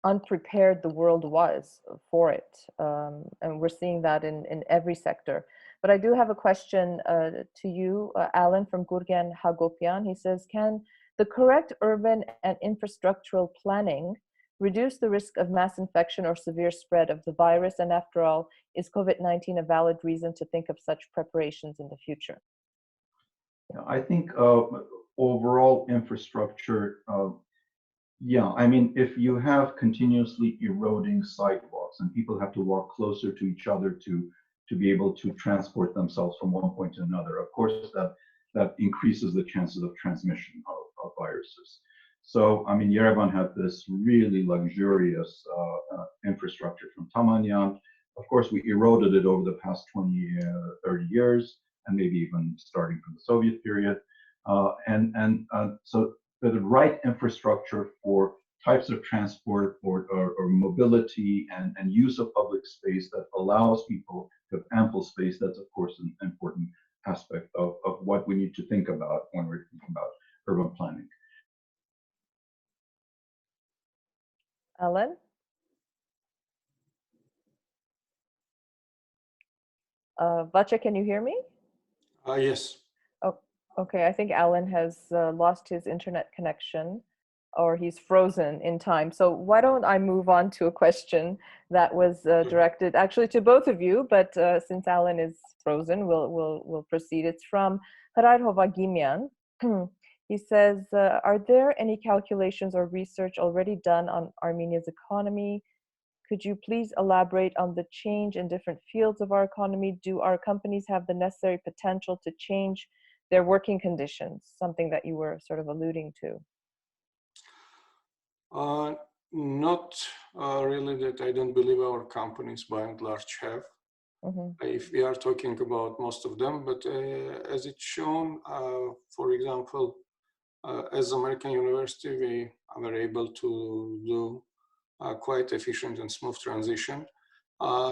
unprepared the world was for it. And we're seeing that in every sector. But I do have a question to you, Alan, from Gurgen Hagopian. He says, can the correct urban and infrastructural planning reduce the risk of mass infection or severe spread of the virus? And after all, is COVID-19 a valid reason to think of such preparations in the future? I think overall infrastructure Yeah, I mean, if you have continuously eroding sidewalks and people have to walk closer to each other to be able to transport themselves from one point to another, of course that increases the chances of transmission of viruses. So, I mean, Yerevan had this really luxurious infrastructure from Tamanyan. Of course, we eroded it over the past 20, 30 years, and maybe even starting from the Soviet period. So the right infrastructure for types of transport or mobility and use of public space that allows people to have ample space, that's of course an important aspect of what we need to think about when we're thinking about urban planning. Alan? Vache, can you hear me? Yes. Oh, okay. I think Alan has lost his internet connection, or he's frozen in time. So why don't I move on to a question that was directed actually to both of you, but since Alan is frozen, we'll proceed. It's from Vache Gabrielyan. He says, are there any calculations or research already done on Armenia's economy? Could you please elaborate on the change in different fields of our economy? Do our companies have the necessary potential to change their working conditions? Something that you were sort of alluding to. Not really that I don't believe our companies by and large have. If we are talking about most of them, but as it's shown, for example, as American University, we were able to do quite efficient and smooth transition.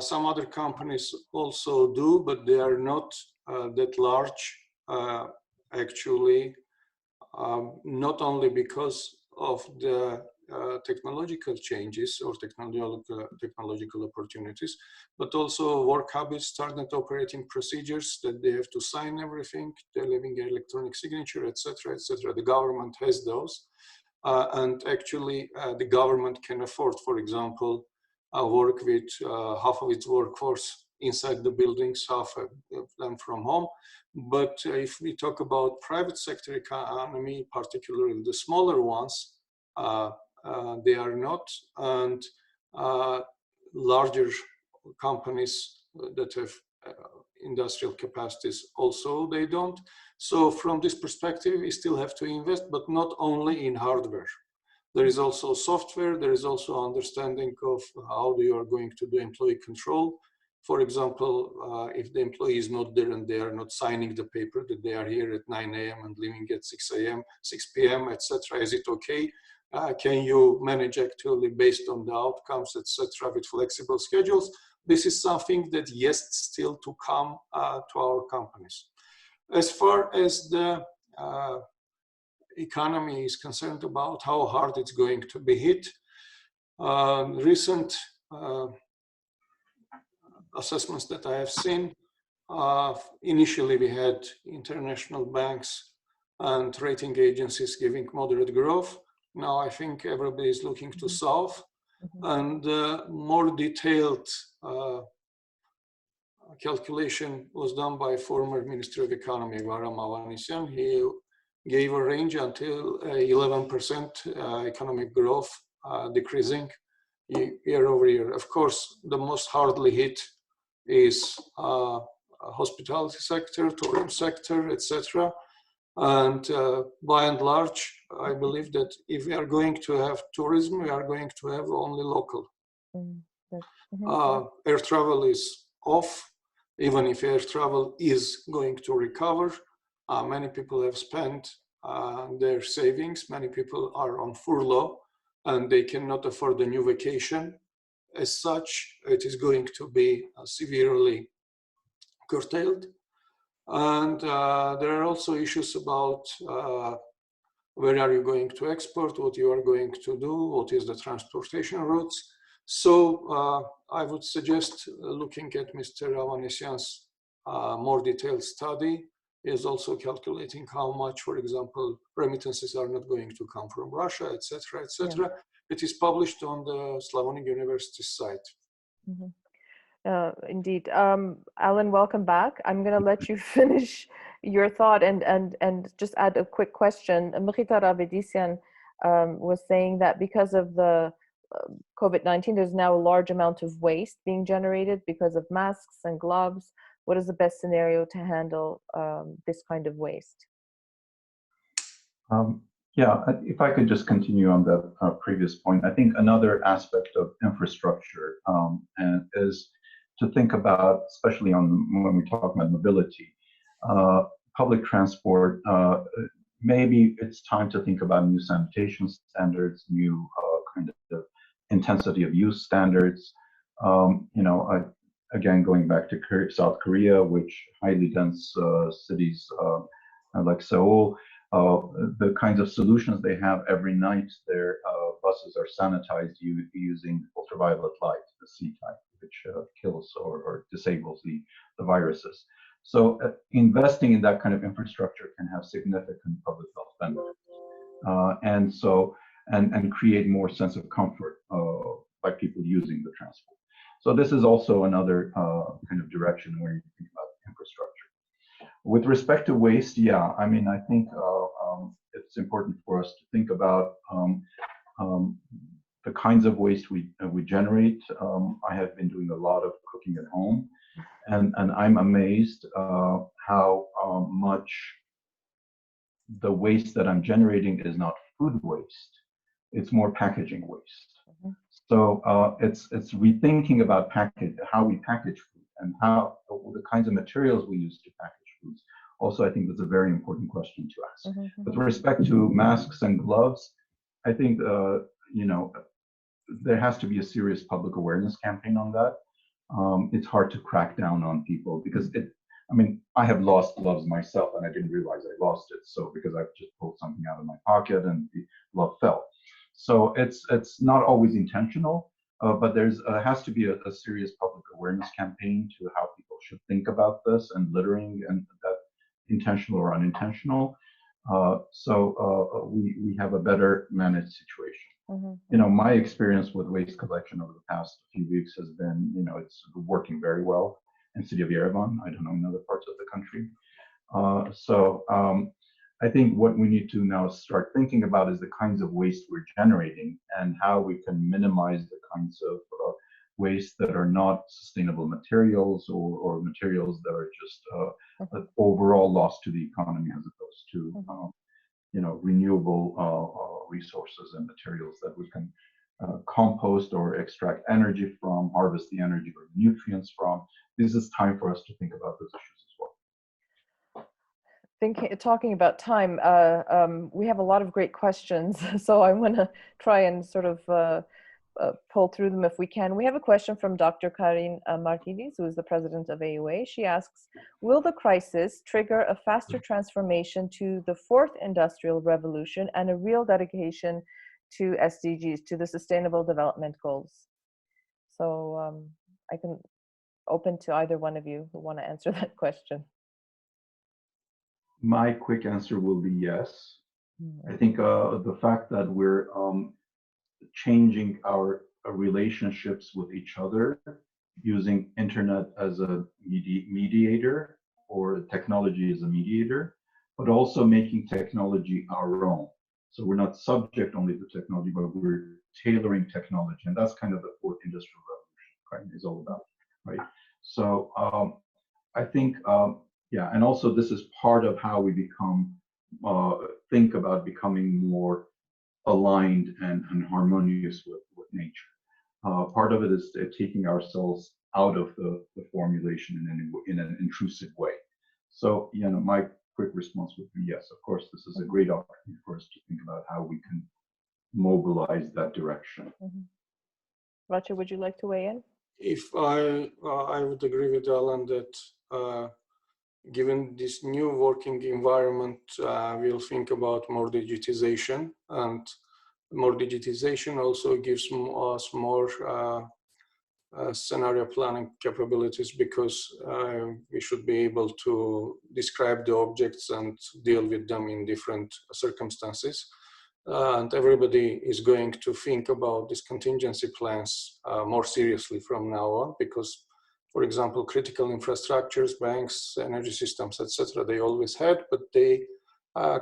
Some other companies also do, but they are not that large, actually, not only because of the technological changes or technological opportunities, but also work habits, standard operating procedures that they have to sign everything, they're leaving an electronic signature, etc., etc. The government has those. And actually, the government can afford, for example, work with half of its workforce inside the buildings, half of them from home. But if we talk about private sector economy, particularly the smaller ones, they are not, and larger companies that have industrial capacities also they don't. So from this perspective, we still have to invest, but not only in hardware. There is also software, there is also understanding of how you are going to do employee control. For example, if the employee is not there and they are not signing the paper that they are here at 9 a.m. and leaving at 6 p.m., etc., is it okay? Can you manage actually based on the outcomes, etc., with flexible schedules? This is something that yes, still to come to our companies. As far as the economy is concerned about how hard it's going to be hit, recent assessments that I have seen, initially we had international banks and rating agencies giving moderate growth. Now I think everybody is looking to south, and more detailed calculation was done by former Minister of Economy, Vache. He gave a range until 11% economic growth decreasing year over year. Of course, the most hardly hit is hospitality sector, tourism sector, etc. And by and large, I believe that if we are going to have tourism, we are going to have only local. Air travel is off, even if air travel is going to recover. Many people have spent their savings, many people are on furlough, and they cannot afford a new vacation. As such, it is going to be severely curtailed. And there are also issues about where are you going to export, what you are going to do, what is the transportation routes. So I would suggest looking at Mr. Avanesian's more detailed study. Is also calculating how much, for example, remittances are not going to come from Russia, etc., etc. Yeah. It is published on the Slavonic University site. Indeed. Alan, welcome back. I'm going to let you finish your thought and just add a quick question. Maria Titizian, was saying that because of the COVID-19, there's now a large amount of waste being generated because of masks and gloves. What is the best scenario to handle this kind of waste? Yeah, if I could just continue on that previous point, I think another aspect of infrastructure and is to think about, especially when we talk about mobility, public transport. Maybe it's time to think about new sanitation standards, new kind of intensity of use standards. Again, going back to South Korea, which highly dense cities like Seoul, the kinds of solutions they have every night, their buses are sanitized using ultraviolet light, the C type, which kills or disables the viruses. So investing in that kind of infrastructure can have significant public health benefits, and create more sense of comfort by people using the transport. So this is also another kind of direction where you think about infrastructure. With respect to waste, yeah, I mean, I think it's important for us to think about the kinds of waste we generate. I have been doing a lot of cooking at home, and I'm amazed how much the waste that I'm generating is not food waste; it's more packaging waste. Mm-hmm. So it's rethinking about how we package food and how the kinds of materials we use to package foods. Also, I think that's a very important question to ask. Mm-hmm. With respect to masks and gloves, I think there has to be a serious public awareness campaign on that. It's hard to crack down on people because I have lost gloves myself and I didn't realize I lost it. So because I've just pulled something out of my pocket and the glove fell. So it's not always intentional, but there has to be a serious public awareness campaign to how people should think about this and littering and that intentional or unintentional. So we have a better managed situation. Mm-hmm. My experience with waste collection over the past few weeks has been, it's working very well in city of Yerevan. I don't know in other parts of the country. I think what we need to now start thinking about is the kinds of waste we're generating and how we can minimize the kinds of waste that are not sustainable materials or materials that are just overall loss to the economy as opposed to renewable resources and materials that we can compost or extract energy from, harvest the energy or nutrients from. This is time for us to think about those issues as well. Talking about time, we have a lot of great questions, so I want to try and sort of pull through them if we can. We have a question from Dr. Karin Martinez, who is the president of AUA. She asks, will the crisis trigger a faster transformation to the fourth industrial revolution and a real dedication to SDGs, to the Sustainable Development Goals? So I can open to either one of you who want to answer that question. My quick answer will be yes. I think the fact that we're changing our relationships with each other using internet as a mediator or technology as a mediator, but also making technology our own. So we're not subject only to technology, but we're tailoring technology. And that's kind of the fourth industrial revolution, right, is all about, right? So I think, yeah, and also this is part of how we think about becoming more aligned and harmonious with nature. Part of it is taking ourselves out of the formulation in an intrusive way. So, my quick response would be yes, of course, this is a great opportunity for us to think about how we can mobilize that direction. Mm-hmm. Vache, would you like to weigh in? If I would agree with Alan that given this new working environment, we'll think about more digitization, and more digitization also gives us more scenario planning capabilities, because we should be able to describe the objects and deal with them in different circumstances. And everybody is going to think about these contingency plans more seriously from now on, because, for example, critical infrastructures, banks, energy systems, etc., they always had, but they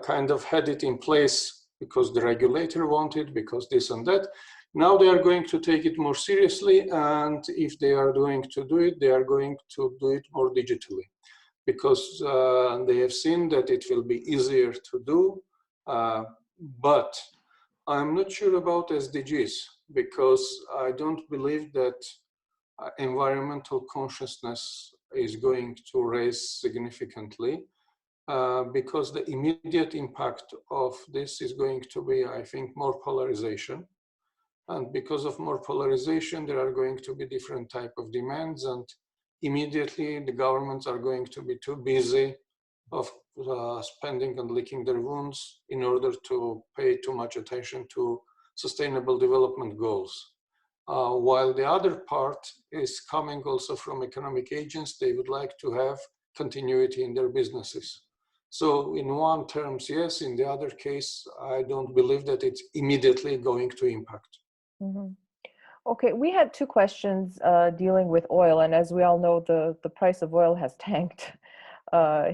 kind of had it in place because the regulator wanted, because this and that. Now they are going to take it more seriously, and if they are going to do it, they are going to do it more digitally, because they have seen that it will be easier to do. But I'm not sure about SDGs, because I don't believe that environmental consciousness is going to raise significantly, because the immediate impact of this is going to be, I think, more polarization. And because of more polarization, there are going to be different type of demands, and immediately the governments are going to be too busy of spending and licking their wounds in order to pay too much attention to sustainable development goals. While the other part is coming also from economic agents, they would like to have continuity in their businesses. So in one terms, yes, in the other case, I don't believe that it's immediately going to impact. Mm-hmm. Okay, we had two questions dealing with oil, and as we all know, the price of oil has tanked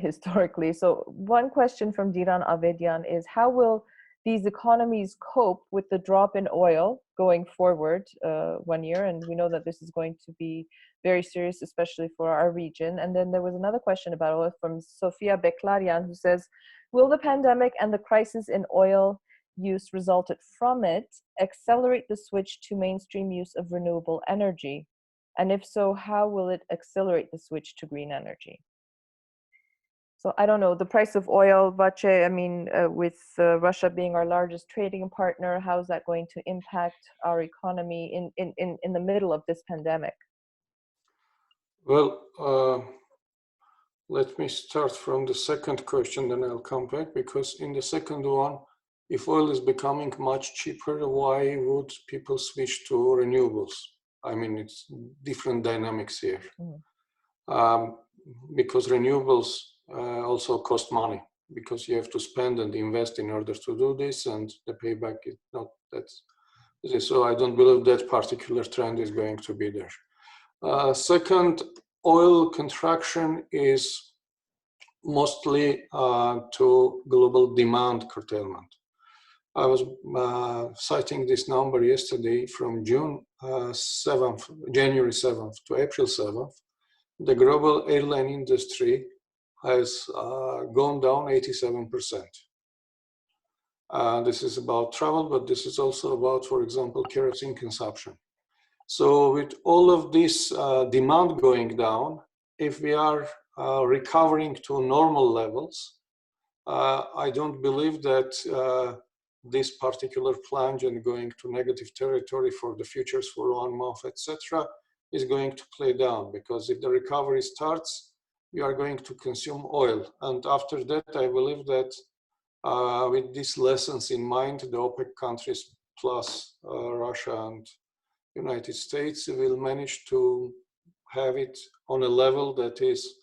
historically. So one question from Diran Avedian is, how will these economies cope with the drop in oil going forward 1 year? And we know that this is going to be very serious, especially for our region. And then there was another question about oil from Sofia Beklarian, who says, will the pandemic and the crisis in oil use resulted from it accelerate the switch to mainstream use of renewable energy? And if so, how will it accelerate the switch to green energy? So I don't know, the price of oil, Vache, I mean, with Russia being our largest trading partner, how is that going to impact our economy in the middle of this pandemic? Well, let me start from the second question, then I'll come back, because in the second one, if oil is becoming much cheaper, why would people switch to renewables? I mean, it's different dynamics here. Because renewables also cost money, because you have to spend and invest in order to do this, and the payback is not that. So I don't believe that particular trend is going to be there. Second, oil contraction is mostly to global demand curtailment. I was citing this number yesterday from January 7th to April 7th. The global airline industry has gone down 87%. This is about travel, but this is also about, for example, kerosene consumption. So with all of this demand going down, if we are recovering to normal levels, I don't believe that this particular plunge and going to negative territory for the futures for 1 month, etc., is going to play down, because if the recovery starts, you are going to consume oil. And after that, I believe that with these lessons in mind, the OPEC countries plus Russia and United States will manage to have it on a level that is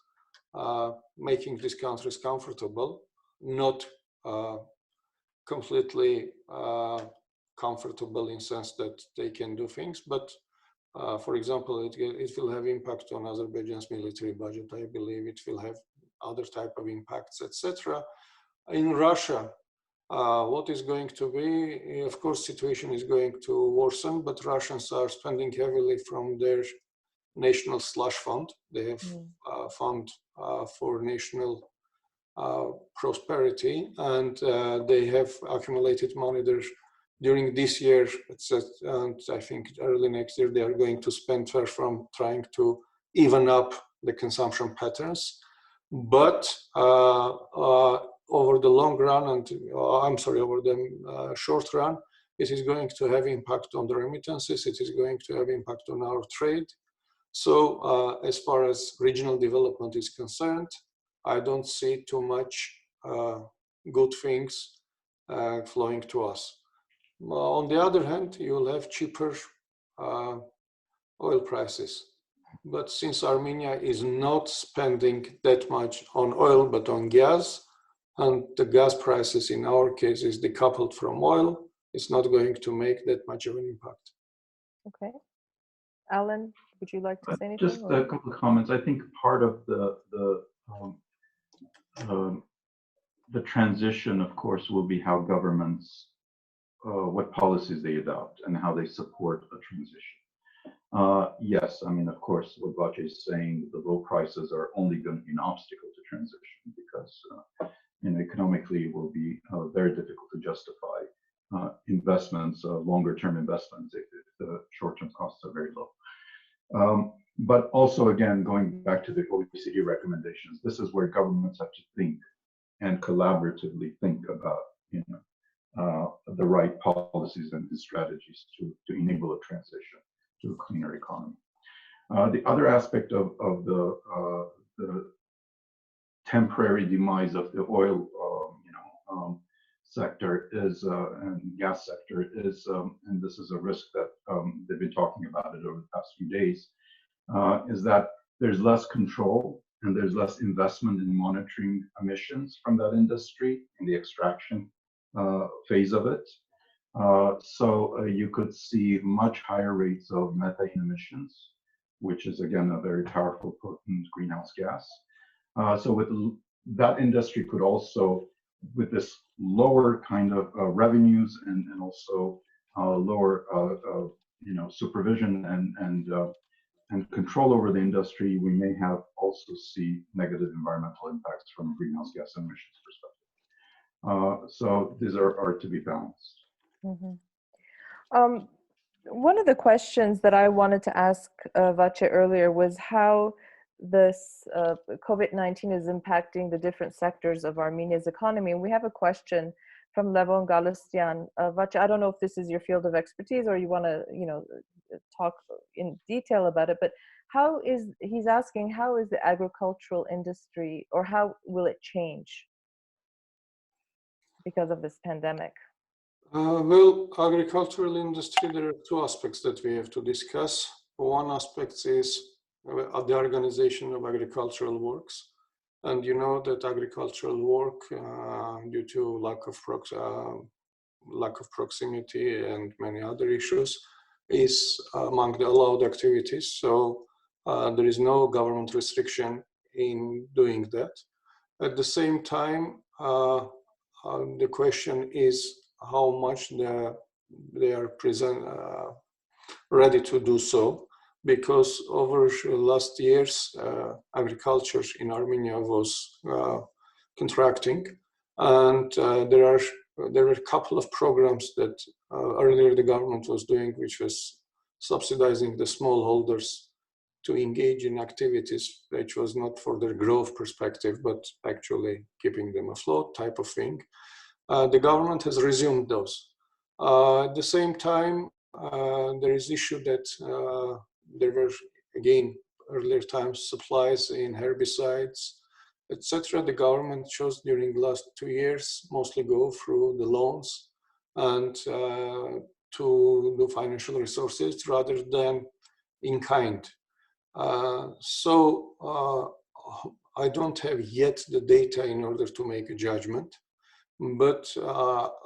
making these countries comfortable, not completely comfortable in the sense that they can do things, but for example, it will have impact on Azerbaijan's military budget. I believe it will have other type of impacts, etc. In Russia, what is going to be, of course, situation is going to worsen, but Russians are spending heavily from their national slush fund. They have a fund for national prosperity, and they have accumulated money there during this year, and I think early next year, they are going to spend first from trying to even up the consumption patterns. But over the long run, and over the short run, it is going to have impact on the remittances. It is going to have impact on our trade. So as far as regional development is concerned, I don't see too much good things flowing to us. On the other hand, you'll have cheaper oil prices. But since Armenia is not spending that much on oil, but on gas, and the gas prices in our case is decoupled from oil, it's not going to make that much of an impact. Okay. Alan, would you like to say anything? Just a couple of comments. I think part of the transition, of course, will be how governments what policies they adopt and how they support a transition. Yes, I mean, of course, what Vache is saying, the low prices are only going to be an obstacle to transition because, economically it will be very difficult to justify investments, longer-term investments, if the short-term costs are very low. But also, again, going back to the OECD recommendations, this is where governments have to think and collaboratively think about, the right policies and strategies to enable a transition to a cleaner economy. The other aspect of the temporary demise of the oil, sector is and gas sector is, and this is a risk that they've been talking about it over the past few days, is that there's less control and there's less investment in monitoring emissions from that industry in the extraction phase of it. So you could see much higher rates of methane emissions, which is again a very powerful, potent greenhouse gas. So with that industry could also, with this lower kind of revenues and also lower supervision and control over the industry, we may have also see negative environmental impacts from a greenhouse gas emissions perspective. So these are to be balanced. Mm-hmm. One of the questions that I wanted to ask Vache earlier was how this COVID-19 is impacting the different sectors of Armenia's economy. And we have a question from Levon Galistyan. Vache, I don't know if this is your field of expertise or you want to, talk in detail about it, but he's asking, how is the agricultural industry, or how will it change because of this pandemic? Well, agricultural industry, there are two aspects that we have to discuss. One aspect is the organization of agricultural works. And you know that agricultural work, due to lack of proximity and many other issues, is among the allowed activities. So there is no government restriction in doing that. At the same time, the question is how much they are ready to do so, because over the last years, agriculture in Armenia was contracting, and there were a couple of programs that earlier the government was doing, which was subsidizing the smallholders to engage in activities which was not for their growth perspective, but actually keeping them afloat type of thing. The government has resumed those. At the same time, there is issue that there were, again, earlier times supplies in herbicides, etc. The government chose during the last 2 years mostly go through the loans and to the financial resources rather than in kind. So I don't have yet the data in order to make a judgment. But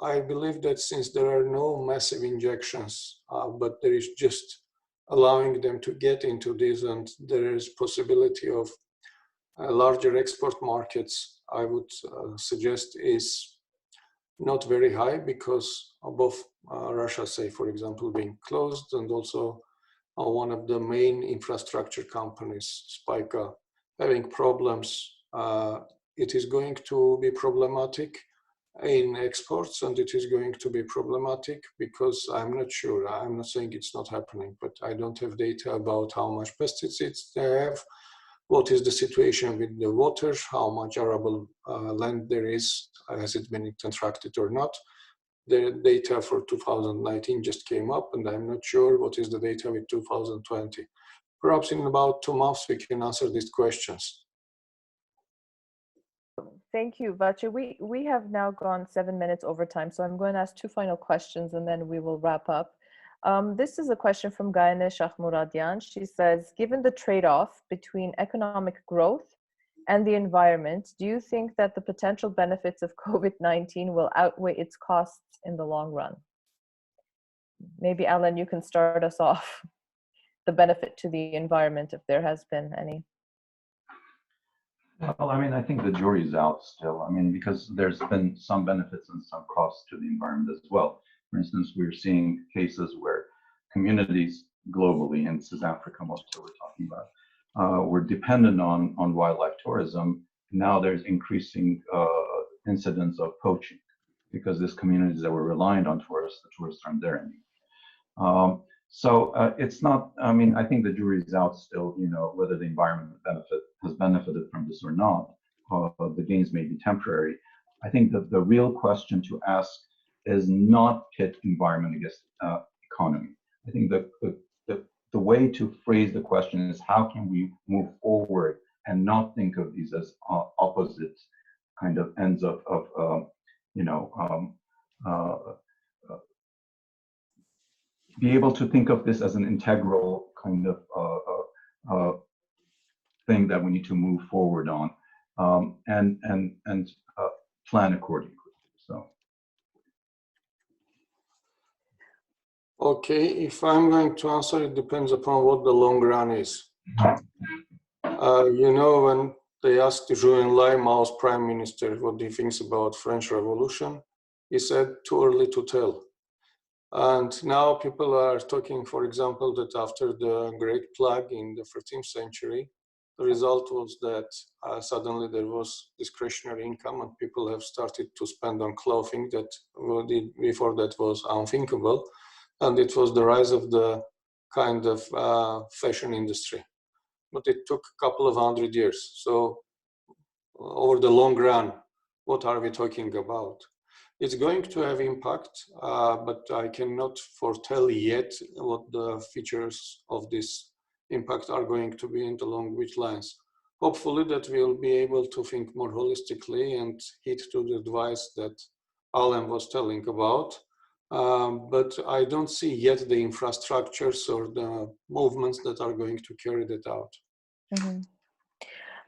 I believe that since there are no massive injections, but there is just allowing them to get into this, and there is possibility of larger export markets, I would suggest is not very high, because both Russia, say, for example, being closed, and also one of the main infrastructure companies, Spica, having problems, it is going to be problematic in exports, and it is going to be problematic because I'm not sure, I'm not saying it's not happening, but I don't have data about how much pesticides they have, what is the situation with the water, how much arable land there is, has it been contracted or not. The data for 2019 just came up, and I'm not sure what is the data with 2020. Perhaps in about 2 months we can answer these questions. Thank you, Vache. We have now gone 7 minutes over time, so I'm going to ask 2 final questions and then we will wrap up. This is a question from Gayane Shahmuradian. She says, given the trade-off between economic growth and the environment, do you think that the potential benefits of COVID-19 will outweigh its costs in the long run? Maybe, Alen, you can start us off. The benefit to the environment, if there has been any. Well, I mean, I think the jury's out still. I mean, because there's been some benefits and some costs to the environment as well. For instance, we're seeing cases where communities globally, and this is Africa most that we're talking about, were dependent on wildlife tourism. Now there's increasing incidents of poaching because these communities that were reliant on tourists, the tourists aren't there anymore. So it's not, I mean, I think the jury is out still, you know, whether the environment has benefited from this or not. The gains may be temporary. I think that the real question to ask is not pit environment against economy. I think the way to phrase the question is how can we move forward and not think of these as opposite kind of ends of you know, be able to think of this as an integral kind of thing that we need to move forward on and plan accordingly. So. Okay, if I'm going to answer, it depends upon what the long run is. You know, when they asked Zhou Enlai, Mao's prime minister, what he thinks about French Revolution, he said, too early to tell. And now people are talking, for example, that after the Great Plague in the 13th century, the result was that suddenly there was discretionary income and people have started to spend on clothing that before that was unthinkable. And it was the rise of the kind of fashion industry. But it took a couple of 100 years. So over the long run, what are we talking about? It's going to have impact, but I cannot foretell yet what the features of this impact are going to be and along which lines. Hopefully that we'll be able to think more holistically and heed to the advice that Alan was telling about. But I don't see yet the infrastructures or the movements that are going to carry that out. Mm-hmm.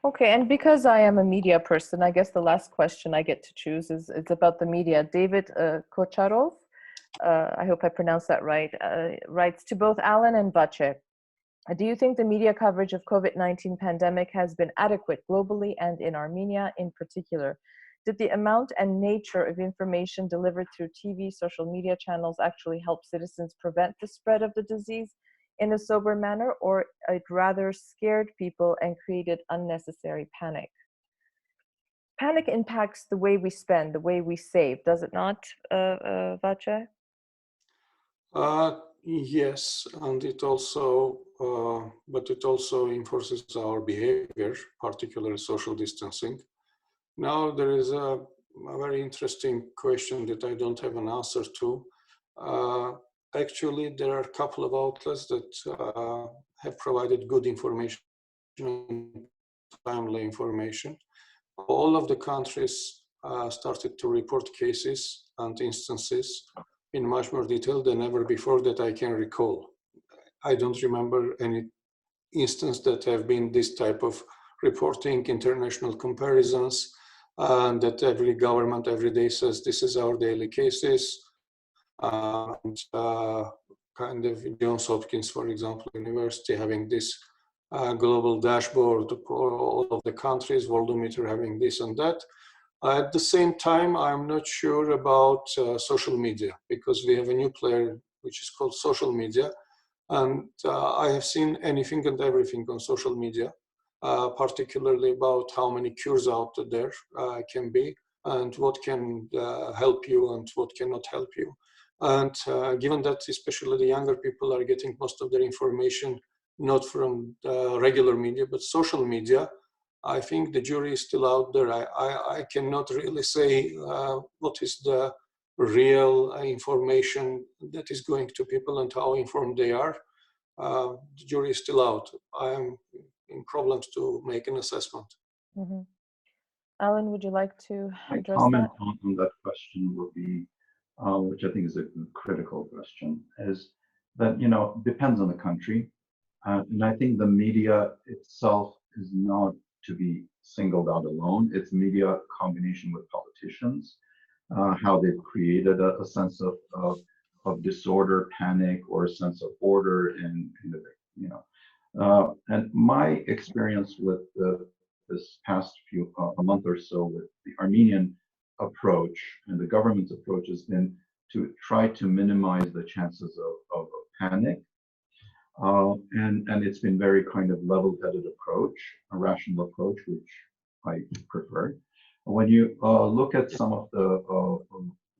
Okay, and because I am a media person, I guess the last question I get to choose is it's about the media. David Kocharov, I hope I pronounced that right, writes to both Alan and Vache. Do you think the media coverage of COVID-19 pandemic has been adequate globally and in Armenia in particular? Did the amount and nature of information delivered through TV, social media channels actually help citizens prevent the spread of the disease in a sober manner, or it rather scared people and created unnecessary panic? Panic impacts the way we spend, the way we save, does it not, Vache? Yes, and it also, but it also enforces our behavior, particularly social distancing. Now there is a very interesting question that I don't have an answer to. Actually, there are a couple of outlets that have provided good information and timely information. All of the countries started to report cases and instances in much more detail than ever before that I can recall. I don't remember any instance that have been this type of reporting, international comparisons, and that every government every day says this is our daily cases. And kind of Johns Hopkins, for example, University having this global dashboard for all of the countries, Worldometer having this and that. At the same time, I'm not sure about social media because we have a new player which is called social media. And I have seen anything and everything on social media, particularly about how many cures out there can be and what can help you and what cannot help you. And given that especially the younger people are getting most of their information not from regular media, but social media, I think the jury is still out there. I cannot really say what is the real information that is going to people and how informed they are. The jury is still out. I am in problems to make an assessment. Mm-hmm. Alan, would you like to address My comment that? on that question would be, which I think is a critical question, is that, you know, depends on the country. And I think the media itself is not to be singled out alone. It's media combination with politicians, how they've created a sense of disorder, panic, or a sense of order in the, you know. And my experience with this past a month or so with the Armenian approach and the government's approach has been to try to minimize the chances of a panic. And it's been very kind of level-headed approach, a rational approach, which I prefer. When you look at some of the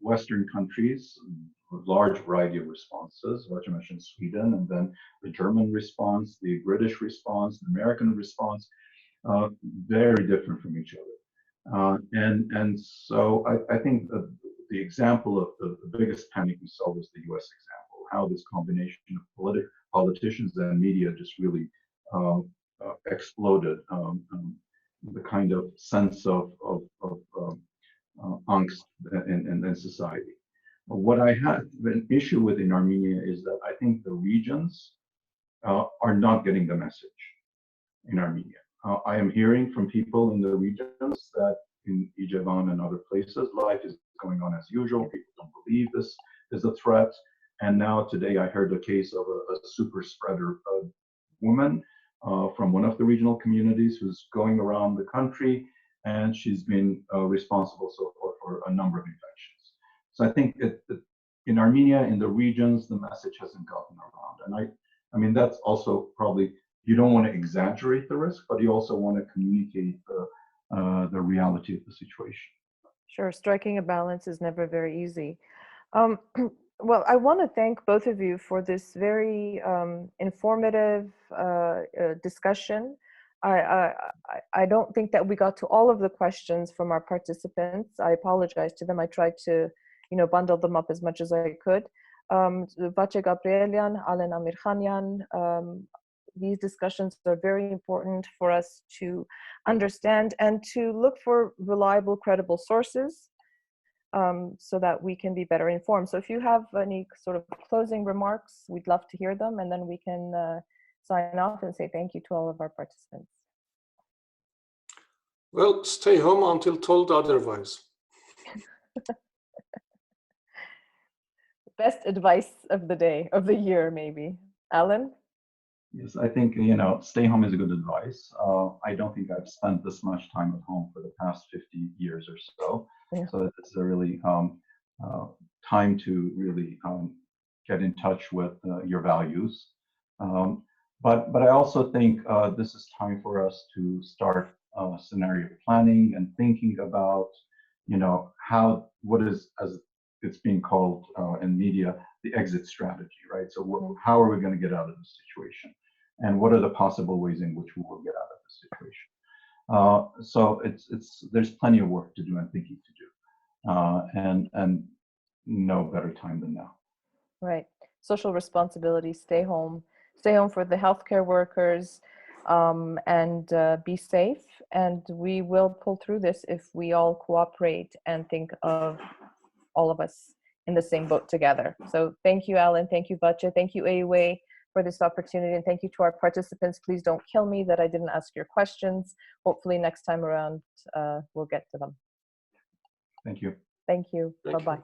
Western countries, a large variety of responses, like I mentioned Sweden, and then the German response, the British response, the American response, very different from each other. And so I think the example of the biggest panic we saw was the US example, how this combination of politicians and media just really exploded the kind of sense of angst in society. What I had an issue with in Armenia is that I think the regions are not getting the message in Armenia. I am hearing from people in the regions that in Yerevan and other places, life is going on as usual. People don't believe this is a threat. And now today I heard a case of a super spreader woman from one of the regional communities who's going around the country, and she's been responsible so far for a number of infections. So I think in Armenia, in the regions, the message hasn't gotten around. And I mean, that's also probably, you don't want to exaggerate the risk, but you also want to communicate the reality of the situation. Sure, striking a balance is never very easy. Well, I want to thank both of you for this very informative discussion. I don't think that we got to all of the questions from our participants. I apologize to them. I tried to, bundle them up as much as I could. Vache Gabrielyan, Alen Amirkhanian, these discussions are very important for us to understand and to look for reliable, credible sources so that we can be better informed. So if you have any sort of closing remarks, we'd love to hear them, and then we can sign off and say thank you to all of our participants. Well, stay home until told otherwise. Best advice of the day, of the year, maybe. Alan? Yes, I think, stay home is a good advice. I don't think I've spent this much time at home for the past 50 years or so. Yeah. So it's a really time to really get in touch with your values. But I also think this is time for us to start scenario planning and thinking about, what is, as it's being called in media, the exit strategy, right? So how are we going to get out of this situation? And what are the possible ways in which we will get out of this situation? So there's plenty of work to do and thinking to do, and no better time than now. Right. Social responsibility. Stay home for the healthcare workers, and be safe. And we will pull through this if we all cooperate and think of all of us in the same boat together. So thank you, Alan. Thank you, Vache. Thank you, AUA, for this opportunity. And thank you to our participants. Please don't kill me that I didn't ask your questions. Hopefully next time around, we'll get to them. Thank you. Thank you. Bye-bye.